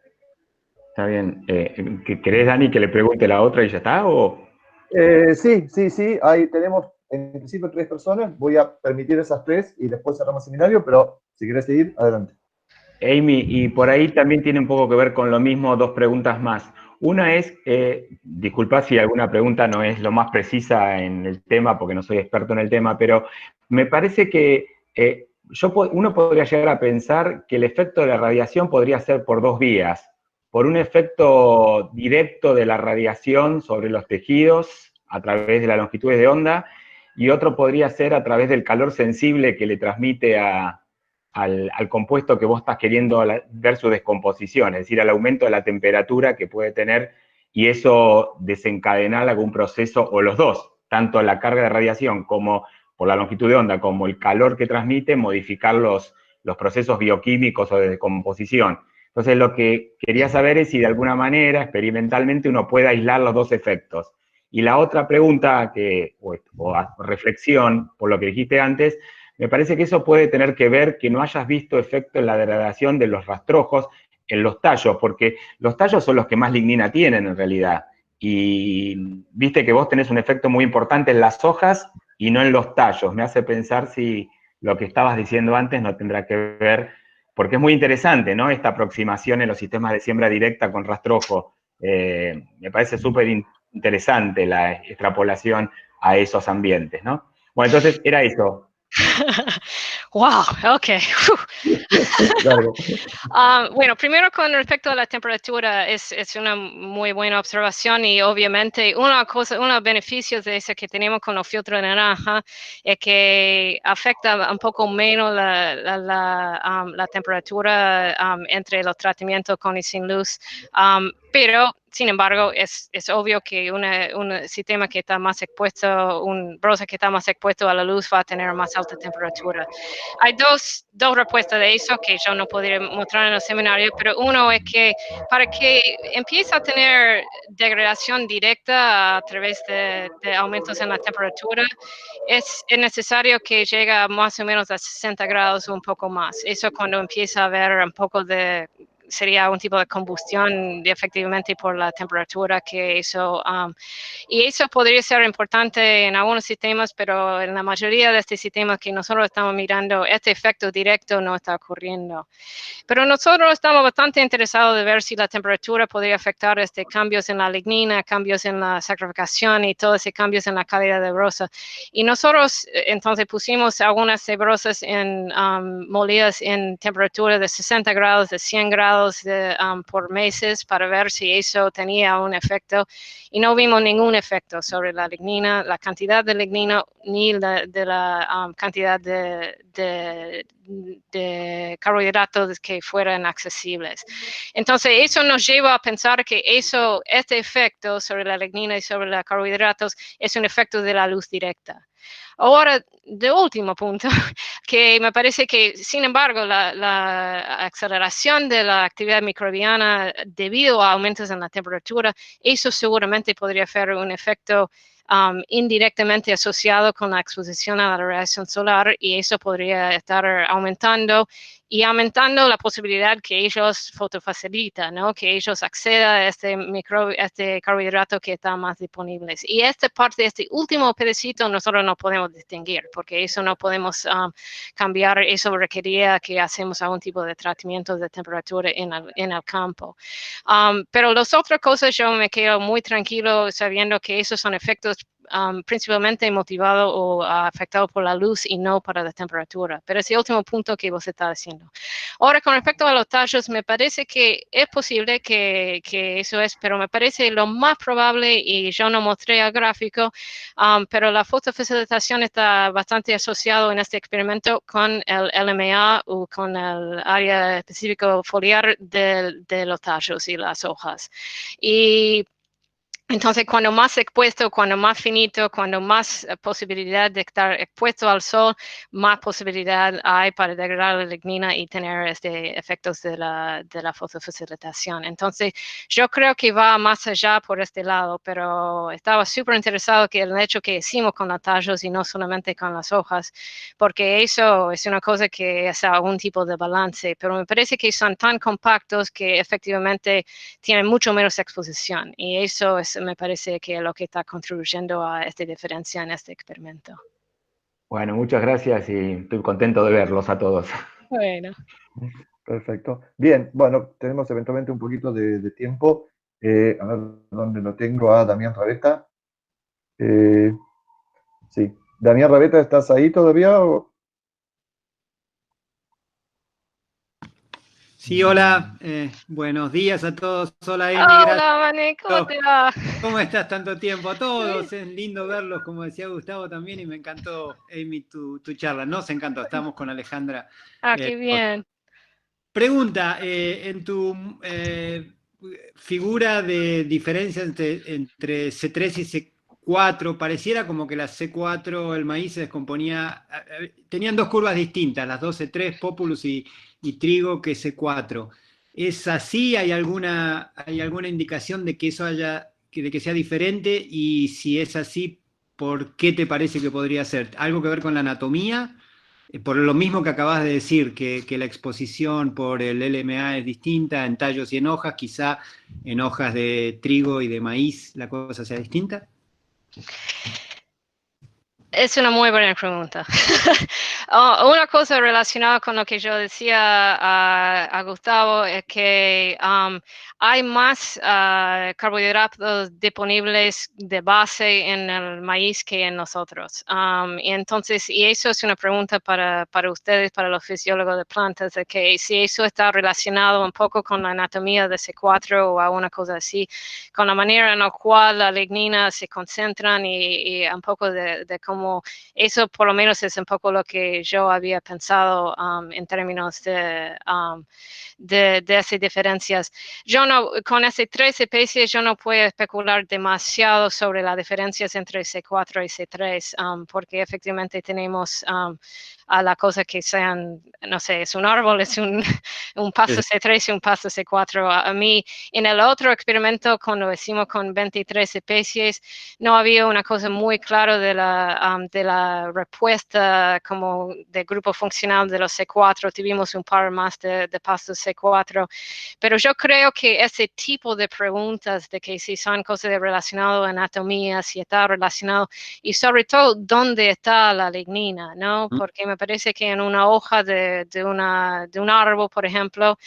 Está bien. ¿Querés, Dani, que le pregunte la otra y ya está? ¿O? Sí. Ahí tenemos en principio 3 personas. Voy a permitir esas 3 y después cerramos el seminario, pero si querés seguir, adelante. Amy, y por ahí también tiene un poco que ver con lo mismo, 2 preguntas más. Una es, disculpa si alguna pregunta no es lo más precisa en el tema, porque no soy experto en el tema, pero me parece que uno podría llegar a pensar que el efecto de la radiación podría ser por 2 vías. Por un efecto directo de la radiación sobre los tejidos a través de las longitudes de onda, y otro podría ser a través del calor sensible que le transmite al compuesto que vos estás queriendo ver su descomposición, es decir, al aumento de la temperatura que puede tener, y eso desencadenar algún proceso, o los dos, tanto la carga de radiación como por la longitud de onda, como el calor que transmite, modificar los procesos bioquímicos o de descomposición. Entonces, lo que quería saber es si de alguna manera, experimentalmente, uno puede aislar los dos efectos. Y la otra pregunta, o reflexión, por lo que dijiste antes, me parece que eso puede tener que ver que no hayas visto efecto en la degradación de los rastrojos en los tallos, porque los tallos son los que más lignina tienen en realidad. Y viste que vos tenés un efecto muy importante en las hojas y no en los tallos. Me hace pensar si lo que estabas diciendo antes no tendrá que ver, porque es muy interesante, ¿no? Esta aproximación en los sistemas de siembra directa con rastrojo. Me parece súper interesante la extrapolación a esos ambientes, ¿no? Bueno, entonces era eso. Wow, ok. Claro. Bueno, primero con respecto a la temperatura, es una muy buena observación y obviamente uno de los beneficios de ese que tenemos con los filtros de naranja es que afecta un poco menos la temperatura entre los tratamientos con y sin luz, pero sin embargo, es obvio que un sistema que está más expuesto, un browser que está más expuesto a la luz va a tener más alta temperatura. Hay dos respuestas de eso que yo no podría mostrar en el seminario, pero uno es que para que empiece a tener degradación directa a través de aumentos en la temperatura, es necesario que llegue más o menos a 60 grados o un poco más. Eso cuando empieza a haber un poco de sería un tipo de combustión efectivamente por la temperatura que eso, y eso podría ser importante en algunos sistemas, pero en la mayoría de estos sistemas que nosotros estamos mirando, este efecto directo no está ocurriendo. Pero nosotros estamos bastante interesados de ver si la temperatura podría afectar cambios en la lignina, cambios en la sacrificación y todos esos cambios en la calidad de brosa. Y nosotros entonces pusimos algunas cebrosas molidas en temperatura de 60 grados, de 100 grados por meses para ver si eso tenía un efecto. Y no vimos ningún efecto sobre la lignina, la cantidad de lignina, ni la cantidad de carbohidratos que fueran accesibles. Entonces, eso nos lleva a pensar que este efecto sobre la lignina y sobre los carbohidratos es un efecto de la luz directa. Ahora, de último punto, que me parece que, sin embargo, la aceleración de la actividad microbiana debido a aumentos en la temperatura, eso seguramente podría ser un efecto indirectamente asociado con la exposición a la radiación solar, y eso podría estar aumentando la posibilidad que ellos fotofacilitan, ¿no? Que ellos accedan a este carbohidrato que está más disponible. Y esta parte, este último pedacito, nosotros no podemos distinguir, porque eso no podemos cambiar, eso requeriría que hacemos algún tipo de tratamiento de temperatura en el campo. Pero las otras cosas yo me quedo muy tranquilo sabiendo que esos son efectos principalmente motivados o afectados por la luz y no para la temperatura. Pero ese último punto que vos estás diciendo. Ahora, con respecto a los tallos, me parece que es posible que eso es, pero me parece lo más probable, y yo no mostré el gráfico, pero la fotofacilitación está bastante asociado en este experimento con el LMA o con el área específica foliar de los tallos y las hojas. Y entonces, cuando más expuesto, cuando más finito, cuando más posibilidad de estar expuesto al sol, más posibilidad hay para degradar la lignina y tener efectos de la fotofacilitación. Entonces, yo creo que va más allá por este lado, pero estaba súper interesado que el hecho que hicimos con los tallos y no solamente con las hojas, porque eso es una cosa que es algún tipo de balance, pero me parece que son tan compactos que efectivamente tienen mucho menos exposición, y eso me parece que es lo que está contribuyendo a esta diferencia en este experimento. Bueno, muchas gracias y estoy contento de verlos a todos. Bueno. Perfecto. Bien, bueno, tenemos eventualmente un poquito de tiempo. A ver dónde lo tengo a Damián Rabeta. Sí. Damián Rabeta, ¿estás ahí todavía? Sí, hola, buenos días a todos. Hola, Amy, Hola, gracias. Mané, ¿cómo te va? ¿Cómo estás? Tanto tiempo a todos. Es lindo verlos, como decía Gustavo también, y me encantó, Amy, tu charla. Nos encantó. Estamos con Alejandra. Qué bien. Pregunta, en tu figura de diferencia entre C3 y C4, pareciera como que la C4, el maíz se descomponía, tenían dos curvas distintas, las dos C3, Populus y trigo, que C4. ¿Es así? ¿Hay alguna indicación de que eso de que sea diferente? Y si es así, ¿por qué te parece que podría ser? ¿Algo que ver con la anatomía? Por lo mismo que acabas de decir, que la exposición por el LMA es distinta en tallos y en hojas, quizá en hojas de trigo y de maíz la cosa sea distinta. Es una muy buena pregunta. Una cosa relacionada con lo que yo decía a Gustavo es que hay más carbohidratos disponibles de base en el maíz que en nosotros. Y entonces, y eso es una pregunta para ustedes, para los fisiólogos de plantas, de que si eso está relacionado un poco con la anatomía de C4 o alguna cosa así, con la manera en la cual la lignina se concentran y un poco de cómo eso por lo menos es un poco lo que yo había pensado en términos de esas diferencias. Yo no, con esas tres especies, yo no puedo especular demasiado sobre las diferencias entre C4 y C3, porque efectivamente tenemos a la cosa que sean, no sé, es un árbol, es un pasto C3 y un pasto C4. A mí, en el otro experimento, cuando hicimos con 23 especies, no había una cosa muy clara de la respuesta como de grupo funcional de los C4. Tuvimos un par más de pastos C4. Pero yo creo que ese tipo de preguntas de que si son cosas relacionadas a anatomía, si está relacionado, y sobre todo, ¿dónde está la lignina? ¿No? Porque me parece que en una hoja de un árbol, por ejemplo,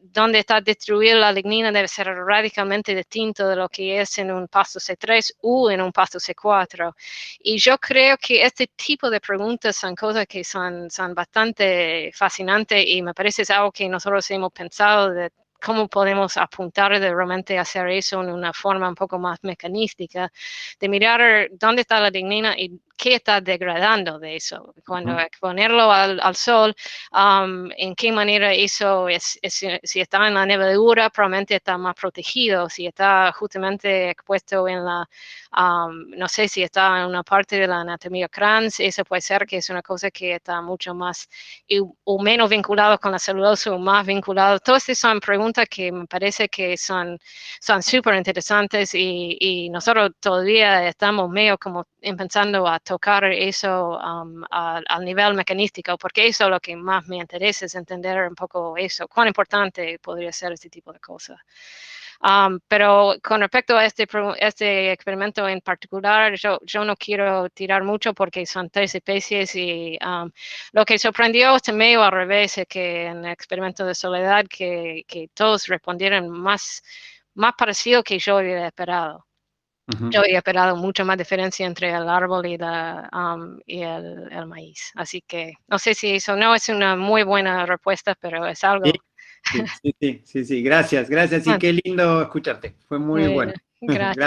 donde está distribuida la lignina debe ser radicalmente distinto de lo que es en un pasto C3 o en un pasto C4. Y yo creo que este tipo de preguntas son cosas que son bastante fascinantes y me parece es algo que nosotros hemos pensado de cómo podemos apuntar de realmente hacer eso en una forma un poco más mecanística, de mirar dónde está la lignina y qué está degradando de eso. Cuando exponerlo al sol, en qué manera eso si está en la nevadura, probablemente está más protegido. Si está justamente expuesto en la, no sé, si está en una parte de la anatomía Kranz, eso puede ser que es una cosa que está mucho más o menos vinculado con la celulosa o más vinculado. Todas estas son preguntas que me parece que son súper interesantes y nosotros todavía estamos medio como empezando a tocar eso al nivel mecanístico, porque eso es lo que más me interesa, es entender un poco eso, cuán importante podría ser este tipo de cosas. Pero con respecto a este experimento en particular, yo no quiero tirar mucho porque son 3 especies y lo que sorprendió es medio al revés, es que en el experimento de Soledad que todos respondieron más parecido que yo había esperado. Yo había esperado mucho más diferencia entre el árbol y el maíz. Así que no sé si eso no es una muy buena respuesta, pero es algo. Sí. Gracias. Y qué lindo escucharte. Fue muy bueno. Gracias.